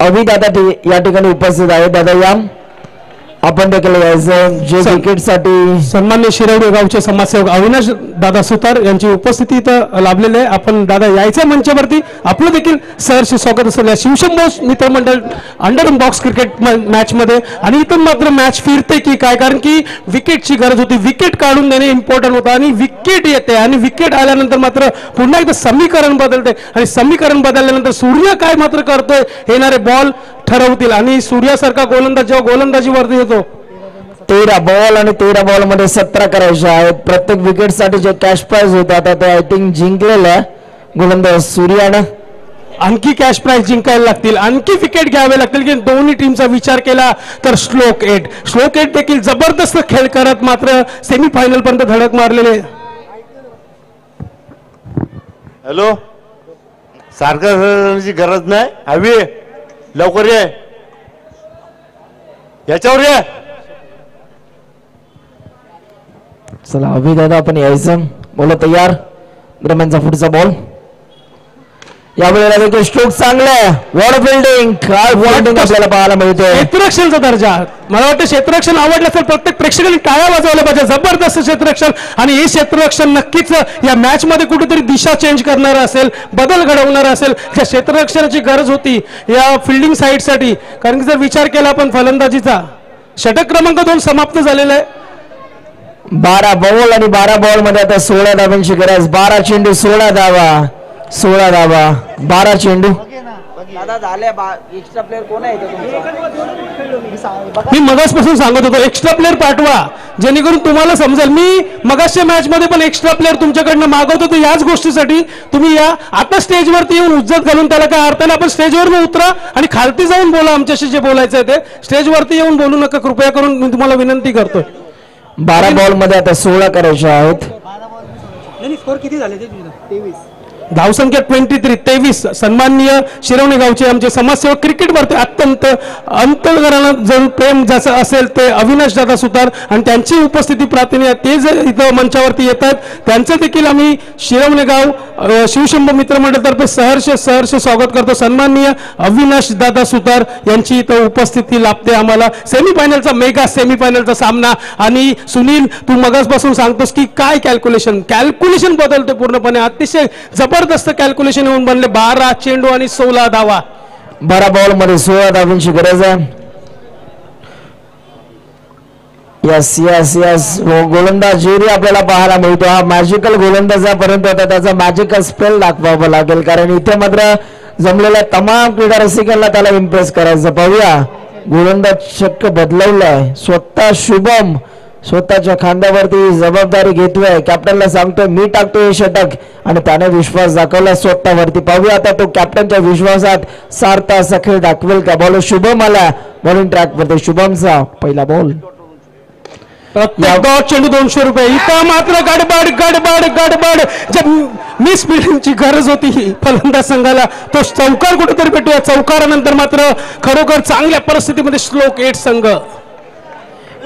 अभि दादा या ठिकाणी उपस्थित आहे. दादा या आपण देखील यायचं जे विकेटसाठी सन्मान्य शिरवणे गावचे समाजसेवक अविनाश दादा सुतार यांची उपस्थिती इथं लाभलेली आहे. आपण दादा यायच्या मंचावरती आपलं देखील सहर्ष स्वागत असेल या शिवशंभो मित्रमंडळ अंडर बॉक्स क्रिकेट मॅच मध्ये. आणि इथून मात्र मॅच फिरते की काय, कारण की विकेटची गरज होती, विकेट काढून देणे इम्पॉर्टंट होतं आणि विकेट येते आणि विकेट आल्यानंतर मात्र पुन्हा एकदा समीकरण बदलते आणि समीकरण बदलल्यानंतर सूर्य काय मात्र करतोय येणारे बॉल ठरवतील. आणि सूर्यासारखा गोलंदाज जेव्हा गोलंदाजीवरती येतो 13 बॉल आणि 13 बॉल मध्ये 17 करायचे आहेत. प्रत्येक विकेट साठी जे कॅश प्राइज होता आता ते आय थिंक जिंकलेलं आहे गोलंदाज सूर्यानं. आणखी कॅश प्राइज जिंकायला लागतील, आणखी विकेट घ्यावे लागतील की दोन्ही टीमचा विचार केला तर श्लोक 8 देखील जबरदस्त खेळ करत मात्र सेमीफायनल पर्यंत धडक मारलेले. हॅलो, सारखं गरज नाही, हवी लवकर ये, याच्यावर ये. चला अभि दादा आपण यायचं, बोला तयार. ब्रह्मांचा पुढचा बॉल यावेळेला देखील स्ट्रोक चांगले, वॉड फिल्डिंग काय फिल्डिंग आपल्याला पाहायला मिळतोय. क्षेत्ररक्षणचा दर्जा, मला वाटतं क्षेत्ररक्षण आवडलं असेल, प्रत्येक प्रेक्षकांनी टाळ्या वाजवल्या पाहिजे. जबरदस्त क्षेत्ररक्षण आणि हे क्षेत्ररक्षण नक्कीच या मॅच मध्ये कुठेतरी दिशा चेंज करणार असेल, बदल घडवणार असेल. त्या क्षेत्ररक्षणाची गरज होती या फिल्डिंग साईडसाठी, कारण की जर विचार केला आपण फलंदाजीचा षटक क्रमांक 2 समाप्त झालेला आहे. 12 बॉल आणि 12 बॉल मध्ये आता 16 धावांची गरज. 12 चेंडू 16 धावा, 16 धावा 12 चेंडू. एक्स्ट्रा प्लेअर कोण आहे मी मगासपासून सांगत होतो एक्स्ट्रा प्लेअर पाठवा, जेणेकरून तुम्हाला समजेल. मी मगासच्या मॅच मध्ये पण एक्स्ट्रा प्लेअर तुमच्याकडनं मागवत होतो याच गोष्टीसाठी. तुम्ही या आता स्टेजवरती येऊन उज्जत घालून त्याला काय अर्थ नाही. आपण स्टेजवर उतरा आणि खालती जाऊन बोला, आमच्याशी जे बोलायचं आहे ते. स्टेजवरती येऊन बोलू नका कृपया करून, मी तुम्हाला विनंती करतोय. 12 बॉल मध्ये आता 16 करायचे आहेत. स्कोर किती झाले ते? 23 धावसंख्या 23. सन्माननीय शिरवणे गावचे आमचे समाजसेवक क्रिकेटवरती अत्यंत अंतर्गत जर प्रेम ज्याचं असेल ते अविनाश दादा सुतार आणि त्यांची उपस्थिती प्रार्थना ते जे इथं मंचावरती येतात त्यांचं देखील आम्ही शिरवणे गाव शिवशंभो मित्रमंडळातर्फे सहर्ष स्वागत करतो. सन्माननीय अविनाश दादा सुतार यांची इथं उपस्थिती लाभते आम्हाला. सेमीफायनलचा मेगा सेमीफायनलचा सामना. आणि सुनील तू मगासपासून सांगतोस की काय कॅल्क्युलेशन बदलते पूर्णपणे, अतिशय जबरदस्त कॅल्क्युलेशन येऊन बनले. 12 चेंडू आणि 16 धावा. 12 बॉल मध्ये 16 धावांची गरज आहे. यस यस यस गोलंदाज जेरी आपल्याला पाहायला मिळतो. हा मॅजिकल गोलंदाज आहे, परंतु आता त्याचा मॅजिकल स्पेल दाखवावं लागेल, कारण इथे मात्र जमलेल्या तमाम क्रीडा रसिकांना त्याला इम्प्रेस करायचं. पाहूया गोलंदाज शक्य बदलवलाय. स्वतः शुभम स्वतःच्या खांद्यावरती जबाबदारी घेतोय. कॅप्टनला सांगतोय मी टाकतोय षटक आणि त्याने विश्वास दाखवला स्वतःवरती. पाहूया आता तो कॅप्टनच्या विश्वासात सार्थ असा खेळ दाखवेल का. बॉल शुभम आला बॉलिंग ट्रॅक वरती. शुभमचा पहिला बॉल. प्रत्येक चेंडू 200 रुपये. इथं मात्र गडबड जब मिस फिल्डिंगची गरज होती फलंदाज संघाला, तो चौकार कुठेतरी भेटूया. चौकारानंतर मात्र खरोखर चांगल्या परिस्थितीमध्ये श्लोक 8 संघ.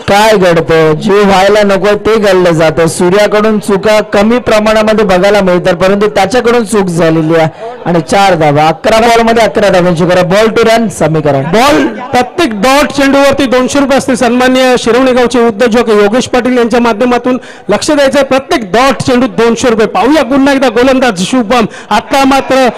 काय घडतं जे व्हायला नको ते घडलं जातं. सूर्याकडून चुका कमी प्रमाणामध्ये बघायला मिळतात, परंतु त्याच्याकडून चूक झालेली आहे. आणि 4 धावा. 11 बॉल मध्ये 11 धावांची गरज. बॉल टू रन समीकरण. बॉल प्रत्येक डॉट चेंडूवरती 200 रुपये असते. सन्मान्य शिरवणे गावचे उद्योजक योगेश पाटील यांच्या माध्यमातून लक्ष द्यायचं. प्रत्येक डॉट चेंडू 200 रुपये. पाहूया पुन्हा एकदा गोलंदाज शुभम. आता मात्र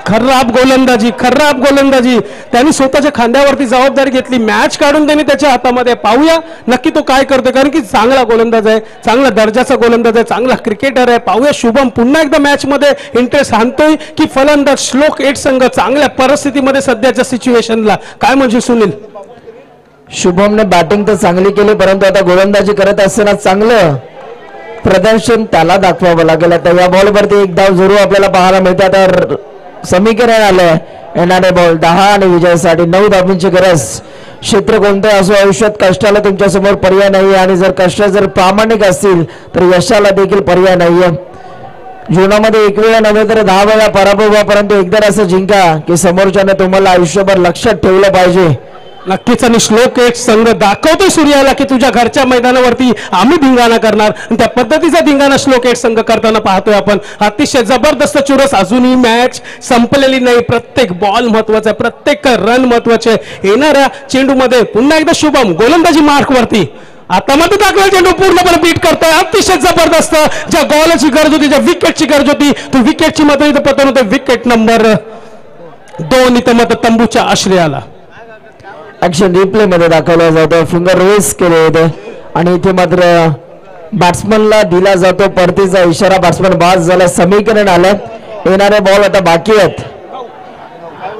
खराब गोलंदाजी त्यांनी स्वतःच्या खांद्यावरती जबाबदारी घेतली. मॅच काढून त्यांनी त्याच्या हातामध्ये. पाहूया नक्की तो काय करतो, कारण की चांगला गोलंदाज आहे, चांगला दर्जाचा गोलंदाज आहे, चांगला क्रिकेटर आहे. पाहूया शुभम पुन्हा एकदा मॅच मध्ये इंटरेस्ट आणतोय की फलंदाज श्लोक 8 संघ चांगल्या परिस्थितीमध्ये सध्याच्या सिच्युएशनला. काय म्हणजे सुनील? शुभमने बॅटिंग तर चांगली केली, परंतु आता गोलंदाजी करत असताना चांगलं प्रदर्शन त्याला दाखवावं लागेल. आता या बॉलवरती एक धाव जरूर आपल्याला पाहायला मिळते. आता समीकरण आलंय. येणारे बॉल 10 आणि विजयासाठी 9 धावांची गरज. क्षेत्र कोणतं असो आयुष्यात कष्टाला तुमच्या समोर पर्याय नाही, आणि जर कष्ट जर प्रामाणिक असतील तर यशाला देखील पर्याय नाहीये. जीवनामध्ये एक वेळा नव्हे तर 10 वेळा पराभव व्हा, परंतु एकदा असं जिंका की समोरच्याने तुम्हाला आयुष्यभर लक्षात ठेवलं पाहिजे. नक्कीच आणि श्लोक एक संघ दाखवतोय सूर्याला की तुझ्या घरच्या मैदानावरती आम्ही धिंगाणा करणार आणि त्या पद्धतीचा धिंगाणा श्लोक एक संघ करताना पाहतोय आपण. अतिशय जबरदस्त चुरस. अजूनही मॅच संपलेली नाही. प्रत्येक बॉल महत्वाचा आहे, प्रत्येक रन महत्वाचे. येणाऱ्या चेंडूमध्ये पुन्हा एकदा शुभम गोलंदाजी मार्कवरती आता मध्ये टाकला चेंडू पूर्णपणे बीट करतोय. अतिशय जबरदस्त. ज्या बॉलची गरज होती, ज्या विकेटची गरज होती, तो विकेटची मत इथं पतन होते. विकेट नंबर 2 इथं मत तंबूच्या आश्रयाला. ऍक्शन रिप्ले मध्ये दाखवला जातो. फिंगर रेस केले होते आणि इथे मात्र बॅट्समनला दिला जातो परतीचा इशारा. बॅट्समन बाद झाला. समीकरण आलं. येणारे बॉल आता बाकी आहेत.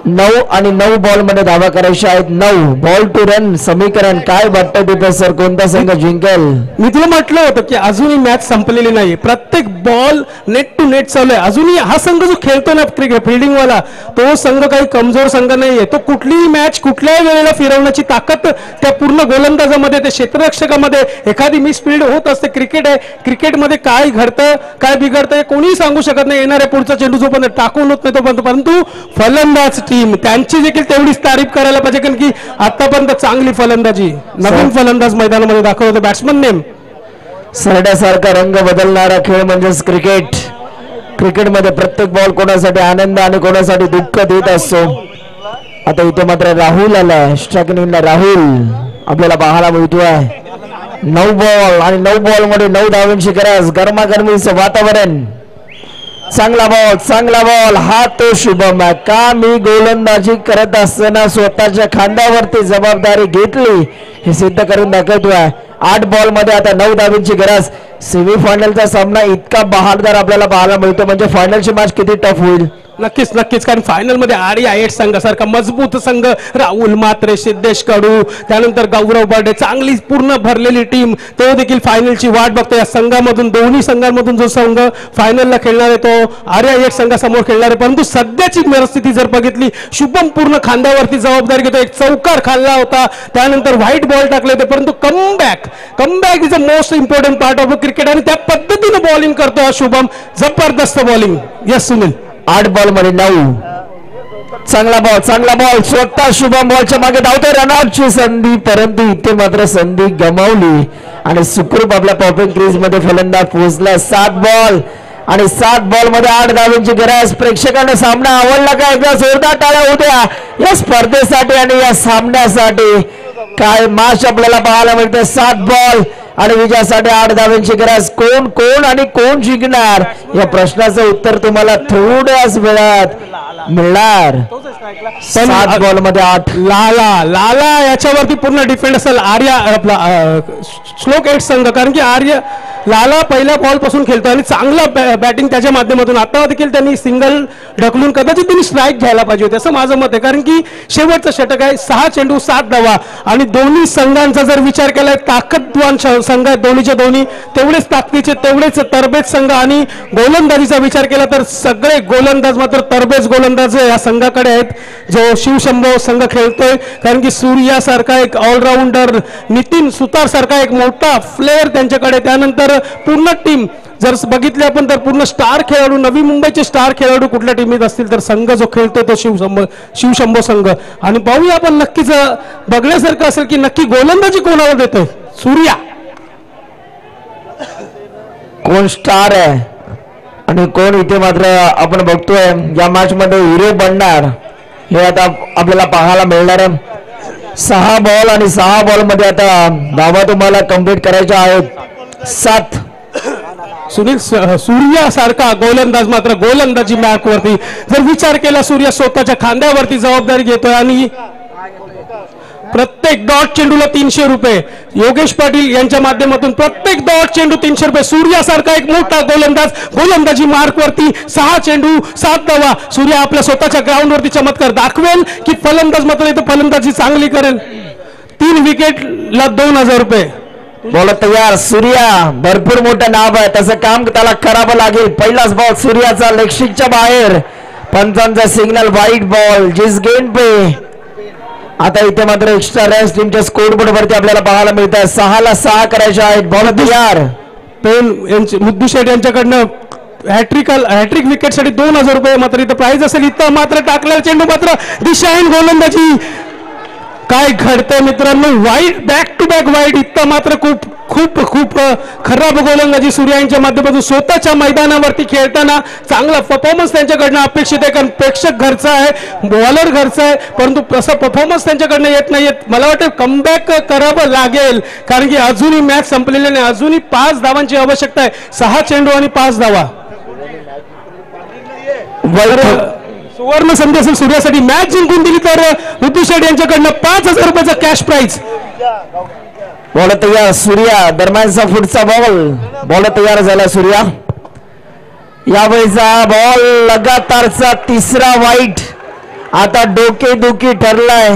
9 आणि 9 बॉल मध्ये धावा करायच्या आहेत. 9 बॉल टू रन. समीकरण काय वाटतं तिथे सर, कोणता संघ जिंकेल? मी तुला म्हटलं होतं की अजूनही मॅच संपलेली नाही. प्रत्येक बॉल नेट टू नेट चालू आहे. अजूनही हा संघ जो खेळतो ना क्रिकेट फिल्डिंग वाला, तो संघ काही कमजोर संघ नाहीये. तो कुठलीही मॅच कुठल्याही वेळेला फिरवण्याची ताकद त्या पूर्ण गोलंदाजामध्ये, त्या क्षेत्ररक्षकामध्ये एखादी मिस फील्ड होत असते. क्रिकेट आहे. क्रिकेटमध्ये काय घडतं काय बिघडतं कोणीही सांगू शकत नाही. येणाऱ्या पुढचा चेंडू जोपर्यंत टाकून होत नाही तोपर्यंत, परंतु फलंदाज टीम त्यांची देखील तेवढीच तारीफ करायला पाहिजे कारण की आतापर्यंत चांगली फलंदाजी नवीन फलंदाज मैदानामध्ये दाखवत होते. बॅट्समन नेम सरड्यासारखा रंग बदलणारा खेळ म्हणजेच क्रिकेट. क्रिकेटमध्ये प्रत्येक बॉल कोणासाठी आनंद आणि कोणासाठी दुःख देत असतो. आता इथे मात्र राहुल आलाय. स्ट्रायकिंगला राहुल आपल्याला पाहायला मिळतोय. 9 बॉल आणि 9 बॉल मध्ये 9 धावांची गरज. गरमागरमीचं वातावरण. चांगला बॉल. हा तो शुभम आहे का? मी गोलंदाजी करत असताना स्वतःच्या खांद्यावरती जबाबदारी घेतली हे सिद्ध करून दाखवतोय. 8 बॉल मध्ये आता 9 धावांची गरज. सेमीफायनलचा सामना इतका बहारदार आपल्याला पाहायला मिळतो म्हणजे फायनलची मॅच किती टफ होईल. नक्कीच कारण फायनल मध्ये REIH संघासारखा मजबूत संघ. राहुल म्हात्रे, सिद्धेश कडू, त्यानंतर गौरव बर्डे, चांगली पूर्ण भरलेली टीम, तो देखील फायनलची वाट बघतो. या संघामधून दोन्ही संघांमधून जो संघ फायनलला खेळणार आहे तो REIH संघासमोर खेळणार आहे. परंतु सध्याची परिस्थिती जर बघितली, शुभम पूर्ण खांद्यावरती जबाबदारी घेतो. एक चौकार खाल्ला होता, त्यानंतर व्हाईट बॉल टाकले होते, परंतु comeback is a most important part of cricket आणि त्या पद्धतीने बॉलिंग करतो हा शुभम. जबरदस्त बॉलिंग. यस सुनील. 8 बॉल मध्ये 9. चांगला बॉल. स्वतः शुभम बॉलच्या मागे धावतोय. रनआउटची संधी, परंतु इथे मात्र संधी गमावली आणि सुखरूप आपल्या पॉपिंग क्रीज मध्ये फलंदाज पोहोचला. 7 बॉल आणि 7 बॉल मध्ये 8 धावांची गरज. प्रेक्षकांना सामना आवडला का? एकदा जोरदार टाळ्या होत्या या स्पर्धेसाठी आणि या सामन्यासाठी. काय मॅच आपल्याला पाहायला मिळते. 7 बॉल आणि विजयासाठी 8 धावांची गरज. कोण आणि कोण जिंकणार या प्रश्नाचं उत्तर तुम्हाला थोड्याच वेळात मिळणार. 7 बॉल मध्ये 8. लाला याच्यावरती पूर्ण डिफेंड असेल आपला श्लोक 8 संघ, कारण की लाला पहिल्या बॉल पासून खेळतो आणि चांगला बॅटिंग त्याच्या माध्यमातून. आता देखील त्यांनी सिंगल ढकलून कदाचित त्यांनी स्ट्राईक घ्यायला पाहिजे होते असं माझं मत आहे, कारण की शेवटचं षटक आहे. 6 चेंडू 7 धावा आणि दोन्ही संघांचा जर विचार केला, ताकदवान संघ आहेत दोन्हीच्या दोन्ही, तेवढेच ताकदीचे तेवढेच तरबेज संघ. आणि गोलंदाजीचा विचार केला तर सगळे गोलंदाज मात्र तरबेज गोलंदाज या संघाकडे आहेत जो शिवशंभो संघ खेळतोय. कारण की सूर्यासारखा एक ऑलराऊंडर, नितीन सुतार सारखा एक मोठा फ्लेअर त्यांच्याकडे. त्यानंतर पूर्ण टीम जर बघितली आपण तर पूर्ण स्टार खेळाडू, नवी मुंबईचे स्टार खेळाडू कुठल्या टीमीत असतील तर संघ जो खेळतोय तो शिवशंभो संघ. आणि पाहूया आपण नक्कीच बघण्यासारखं असेल की नक्की गोलंदाजी कोणाला देतोय. सूर्या कोण स्टार आहे आणि कोण इथे मात्र आपण बघतोय या मॅच मध्ये हिरो बनणार हे आता आपल्याला पाहायला मिळणार आहे. 6 बॉल आणि 6 बॉल मध्ये आता धावा तुम्हाला कंप्लीट करायच्या आहेत. 7. सुनील सूर्यासारखा गोलंदाज मात्र गोलंदाजी मॅचवरती जर विचार केला, सूर्या स्वतःच्या खांद्यावरती जबाबदारी घेतोय आणि प्रत्येक डॉट चेंडूला 300 रुपये. योगेश पाटील यांच्या माध्यमातून प्रत्येक डॉट चेंडू 300 रुपये. सूर्यासारखा एक मोठा गोलंदाज गोलंदाजी मार्कवरती 6 चेंडू 7 धावा. सूर्या आपल्या स्वतःच्या ग्राउंडवरती चमत्कार दाखवेल की फलंदाज मात्र इथं फलंदाजी चांगली करेल. 3 विकेटला 2000 रुपये. बॉल तयार. सूर्या भरपूर मोठं नाव आहे, तसं काम त्याला करावं लागेल. पहिलाच बॉल सूर्याचा लेगस्टिकच्या बाहेर. पंचांचा सिग्नल व्हाईट बॉल. जिस गेंद पे आता इथे मात्र एक्स्ट्रा रन्स टीमच्या स्कोरबोर्ड वरती आपल्याला पाहायला मिळतात. 6 ला 6 करायचे आहेत. बॉल तयार. मुद्दू शेठ यांच्याकडनं हॅट्रिक विकेटसाठी 2000 रुपये मात्र इथं प्राइज असेल. इथं मात्र टाकलेला चेंडू मात्र दिशाहीन गोलंदाजी. काय घडतंय मित्रांनो, वाईट बॅक टू बॅक वाईट. इतकं मात्र खूप खूप खूप खराब गोलंदाजी सूर्या यांच्या माध्यमातून स्वतःच्या मैदानावरती खेळताना चांगला परफॉर्मन्स त्यांच्याकडनं अपेक्षित आहे. कारण प्रेक्षक घरचा आहे, बॉलर घरचा आहे, परंतु असा परफॉर्मन्स त्यांच्याकडनं येत नाहीयेत. मला वाटतं कमबॅक करावं लागेल, कारण की अजूनही मॅच संपलेली नाही. अजूनही 5 धावांची आवश्यकता आहे. 6 चेंडू आणि 5 धावा. सुवर्ण संधी असेल सूर्यासाठी. मॅच जिंकून दिली तर ऋतू शेठ यांच्याकडनं 5,000 रुपयाचा कॅश प्राइज. बॉल तयार सूर्या, दरम्यानचा पुढचा बॉल तयार झाला सूर्या. यावेळीचा बॉल लगातारचा तिसरा वाईट. आता डोकेदुखी ठरलाय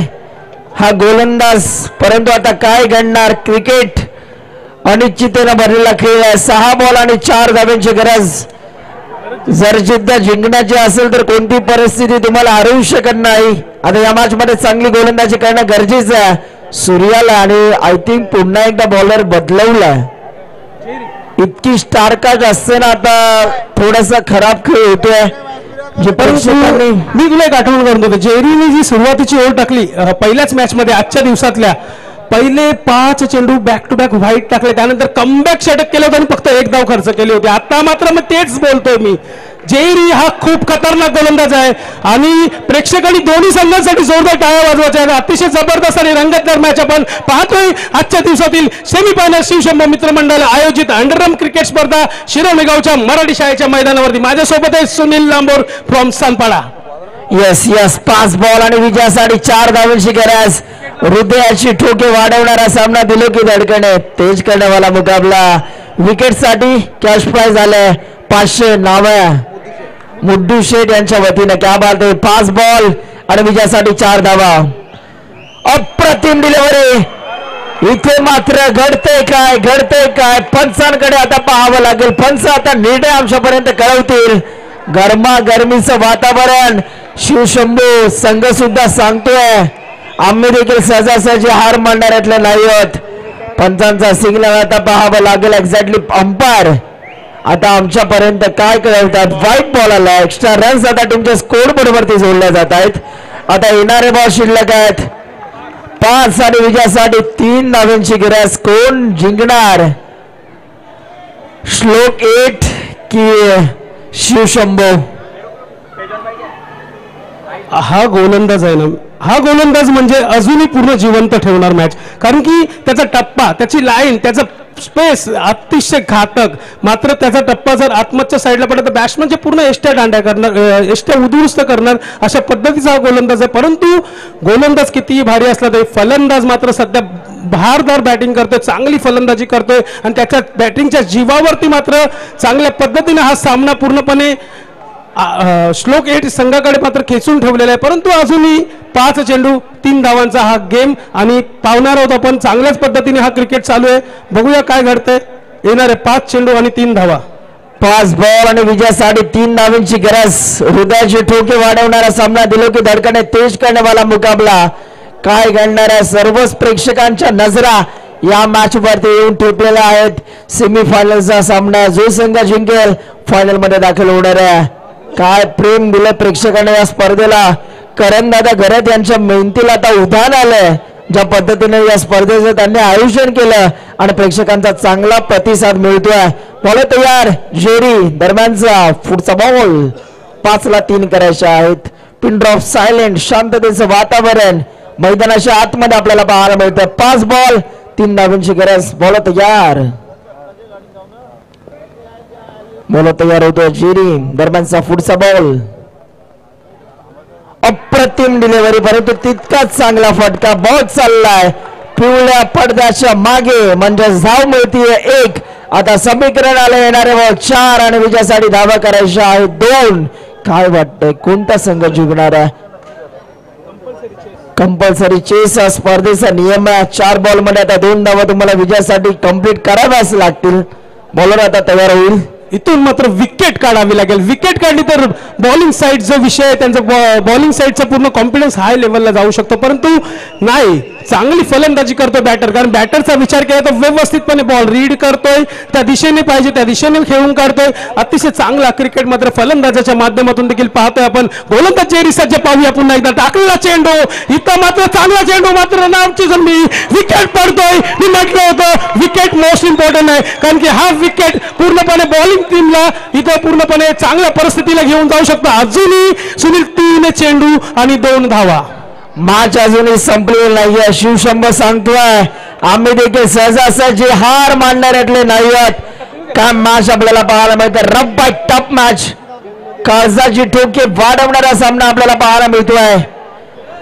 हा गोलंदाज, परंतु आता काय घडणार. क्रिकेट अनिश्चिततेने भरलेला खेळ आहे. 6 बॉल आणि 4 धाब्यांची गरज. जर जिद्द जिंकण्याची असेल तर कोणती परिस्थिती तुम्हाला हरवू शकत नाही. आता या मॅच मध्ये चांगली गोलंदाजी करणं गरजेचं आहे सूर्याला. आणि आय थिंक पुन्हा एकदा बॉलर बदलवलाय. इतकी स्टारकाच असते ना, आता थोडासा खराब खेळ होतोय. मी तुला एक आठवण करून देतो, जेरीने जी सुरुवातीची ओव्हर टाकली पहिल्याच मॅच मध्ये आजच्या दिवसातल्या, पहिले 5 चेंडू बॅक टू बॅक व्हाईट टाकले, त्यानंतर कमबॅक षटक केलं होतं आणि फक्त 1 धाव खर्च केली होती. आता मात्र मग तेच बोलतोय मी, जेरी हा खूप खतरनाक गोलंदाज आहे आणि प्रेक्षकांनी दोन्ही संघांसाठी जोरदार टाळ्या वाजवायच्या आहेत. अतिशय जबरदस्त आणि रंगतदार मॅच आपण पाहतोय आजच्या दिवसातील सेमीफायनल शिवशंभो मित्रमंडळ आयोजित अंडरम क्रिकेट स्पर्धा शिरोली गावच्या मराठी शाळेच्या मैदानावरती. माझ्यासोबत आहे Sunil Lambor from Sanpada. Yes 5 ball आणि विजयासाठी 4 धावांची गरज. हृदयाची ठोके वाढवणारा सामना दिलो की धडकणे तेज करण्यावाला मुकाबला. विकेटसाठी कॅश प्राइज आले 500 नावे मुड्डू शेठ यांच्या वतीने. क्या बात आहे. 5 बॉल आणि विजयासाठी 4 धावा. अप्रतिम डिलिव्हरी. इथे मात्र घडतंय काय पंचांकडे आता पाहावं लागेल. पंच आता निर्णय आमच्यापर्यंत कळवतील. गरमागरमीचं वातावरण. शिवशंभू संघ सुद्धा सांगतोय आम्ही देखील सहजासहजी हार मानणाऱ्यातले नाही आहोत. पंचांचा सिग्नल आता पाहावं लागेल. एक्झॅक्टली अंपायर आता आमच्यापर्यंत काय कळवतात. व्हाईट बॉल आला. एक्स्ट्रा रन्स आता तुमच्या स्कोर बरोबरती जोडल्या जात आहेत. आता येणारे बॉल शिल्लक आहेत 5 आणि विजयासाठी 3 धावांची गरज. कोण जिंकणार, श्लोक 8 की शिवशंभो. हा गोलंदाज आहे ना, हा गोलंदाज म्हणजे अजूनही पूर्ण जिवंत ठेवणार मॅच, कारण की त्याचा टप्पा, त्याची लाईन, त्याचा स्पेस अतिशय घातक. मात्र त्याचा टप्पा जर आतमधच्या साईडला पडला तर बॅट्समनचे पूर्ण एष्ट्या दांड्या करणार, एष्ट्या उद्ध्वस्त करणार अशा पद्धतीचा हा गोलंदाज आहे. परंतु गोलंदाज कितीही भारी असला तरी फलंदाज मात्र सध्या भारदार बॅटिंग करतोय, चांगली फलंदाजी करतोय आणि त्याच्या बॅटिंगच्या जीवावरती मात्र चांगल्या पद्धतीने हा सामना पूर्णपणे श्लोक 8 संघाकडे मात्र खेचून ठेवलेला आहे. परंतु अजूनही 5 चेंडू 3 धावांचा हा गेम आणि पावणार होता, पण चांगल्याच पद्धतीने हा क्रिकेट चालू आहे. बघूया काय घडतंय. येणारे 5 चेंडू आणि 3 धावा. 5 बॉल आणि विजयासाठी 3 धावांची गरज. हृदयाचे ठोके वाढवणारा सामना दिलो की धडकने तेज करण्यावाला मुकाबला. काय घडणार आहे. सर्वच प्रेक्षकांच्या नजरा या मॅच वरती येऊन ठेपलेल्या आहेत. सेमीफायनलचा सामना जो संघ जिंकेल फायनल मध्ये दाखल होणार आहे. काय प्रेम दिलं प्रेक्षकांना या स्पर्धेला. करणदादा घरात यांच्या मेहनतीला आता उधाण आलंय. ज्या पद्धतीने या स्पर्धेचं त्यांनी आयोजन केलं आणि प्रेक्षकांचा चांगला प्रतिसाद मिळतोय. बॉल तयार. जेरी दरम्यानचा पुढचा बॉल 5ला 3 करायचे आहेत. पिन ड्रॉप सायलेंट शांततेचं वातावरण मैदानाच्या आतमध्ये आपल्याला पाहायला मिळतं. 5 बॉल 3 धावांची गरज. बॉल तयार. बॉल तयार होतो. जेरी दरम्यानचा पुढचा बॉल. अप्रतिम डिलिव्हरी, परंतु तितकाच चांगला फटका. बॉल चाललाय पिवळ्या पडद्याच्या मागे, म्हणजे धाव मिळतीये 1. आता समीकरण आलं. येणारे बॉल 4 आणि विजयासाठी धावा करायच्या आहेत 2. काय वाटतंय कोणता संघ जिंकणार आहे. कंपल्सरी चेस हा स्पर्धेचा नियम आहे. 4 बॉल मध्ये आता 2 धावा तुम्हाला विजयासाठी कंप्लीट कराव्याच लागतील. बॉलर आता तयार होईल. इथून मात्र विकेट काढावी लागेल. विकेट काढली तर बॉलिंग साईड जो विषय आहे त्यांचा, बॉलिंग साईडचा पूर्ण कॉन्फिडन्स हाय लेवलला जाऊ शकतो. परंतु नाही, चांगली फलंदाजी करतोय बॅटर, कारण बॅटरचा विचार केला तर व्यवस्थितपणे बॉल रीड करतोय, त्या दिशेने पाहिजे त्या दिशेने खेळून काढतोय. अतिशय चांगला क्रिकेट मात्र फलंदाजाच्या माध्यमातून देखील पाहतोय आपण. गोलंदाज जेरी सज्ज पाहूया पुन्हा एकदा. टाकलेला चेंडू इथं मात्र चांगला चेंडू, मात्र नामची जमली, विकेट पडतोय. मी म्हटलं होतं विकेट मोस्ट इम्पॉर्टंट आहे, कारण की हा विकेट पूर्णपणे बॉलिंग टीमला इथं पूर्णपणे चांगल्या परिस्थितीला घेऊन जाऊ शकतो. अजूनही सुनील 3 चेंडू आणि 2 धावा. मॅच अजूनही संपलेली नाहीये. शिवशंभर सांगतोय आम्ही देखील सहजासहजी हार मानणाऱ्यातले नाही आहोत. काय मॅच आपल्याला पाहायला मिळतं, रफ बाय टफ मॅच, काळजाची ठोके वाढवणारा सामना आपल्याला पाहायला मिळतोय.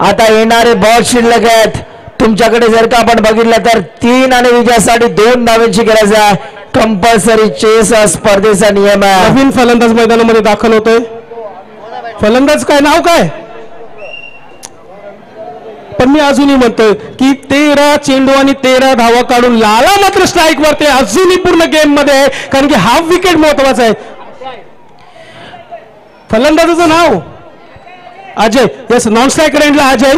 आता येणारे बॉल शिल्लक आहेत तुमच्याकडे. जर का आपण बघितलं तर 3 आणि विजयासाठी 2 धावांची गरज आहे. कंपल्सरी चेस स्पर्धेचा नियम आहे. नवीन फलंदाज मैदानामध्ये दाखल होतोय. फलंदाज काय नाव काय, पण मी अजूनही म्हणतोय की 13 चेंडू आणि 13 धावा काढून लाला मात्र स्ट्राईक वरती अजूनही पूर्ण गेम मध्ये आहे, कारण की हाफ विकेट महत्वाचा आहे. फलंदाजाचं नाव अजय, यस नॉन स्ट्रायकर एंडला अजय.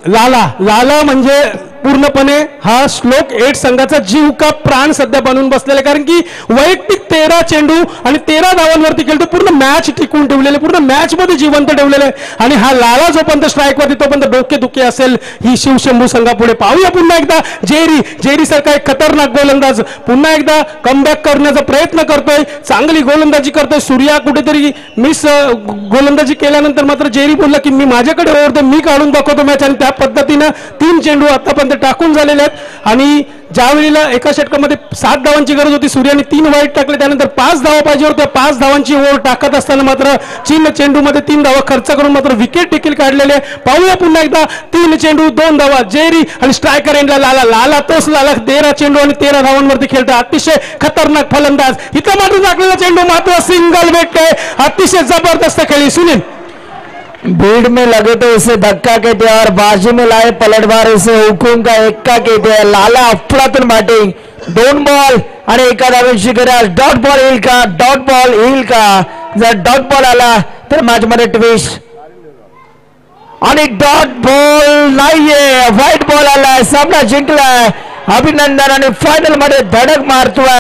लाला, लाला म्हणजे पूर्णपणे हा श्लोक 8 संघाचा जीव का प्राण सध्या बनवून बसलेला, कारण की वैयक्तिक 13 चेंडू आणि 13 धावांवरती खेळतो. पूर्ण मॅच टिकून ठेवलेले, पूर्ण मॅच मध्ये जिवंत ठेवलेले. आणि हा लाला जोपर्यंत स्ट्राईक वरती तोपर्यंत डोकेदुखी असेल ही शिवशंभू संघापुढे. पाहूया पुन्हा एकदा जेरी, जेरी सारखा एक खतरनाक गोलंदाज पुन्हा एकदा कमबॅक करण्याचा प्रयत्न करतोय. चांगली गोलंदाजी करतोय. सूर्या कुठेतरी मिस गोलंदाजी केल्यानंतर मात्र जेरी बोलला की मी माझ्याकडे ओव्हर दे, मी काढून दाखवतो मॅच. आणि त्या पद्धतीनं 3 चेंडू आतापर्यंत टाकून झालेले आहेत. आणि ज्या वेळेला एका षटकामध्ये 7 धावांची गरज होती, सूर्याने 3 वाईट टाकले, त्यानंतर 5 धावा पाहिजे होत्या. 5 धावांची ओव्हर टाकत असताना मात्र 3 चेंडूमध्ये 3 धावा खर्च करून मात्र विकेट देखील काढलेले. पाहूया पुन्हा एकदा 3 चेंडू 2 धावा जेरी आणि स्ट्रायकर एंडला लाला. लाला तोच लाला 13 चेंडू आणि 13 धावांवरती खेळतो. अतिशय खतरनाक फलंदाज. इथं मात्र टाकलेला चेंडू मात्र सिंगल भेटते. अतिशय जबरदस्त खेळी. सुनील, भीड़ में लगे तो उसे धक्का कहते हैं और बाजी में लाए पलटवार उसे हुकुम का एक्का कहते हैं. लाला अफलातून बॅटिंग, 2 बॉल आणि 1 धावेची गरज. डॉट बॉल येईल का, डॉट बॉल येईल का. जर डॉट बॉल आला तर मॅच मध्ये ट्विस्ट, आणि डॉट बॉल नाहीये, व्हाईट बॉल आलाय. सामना जिंकलाय. अभिनंदन आणि फायनल मध्ये धडक मारतोय.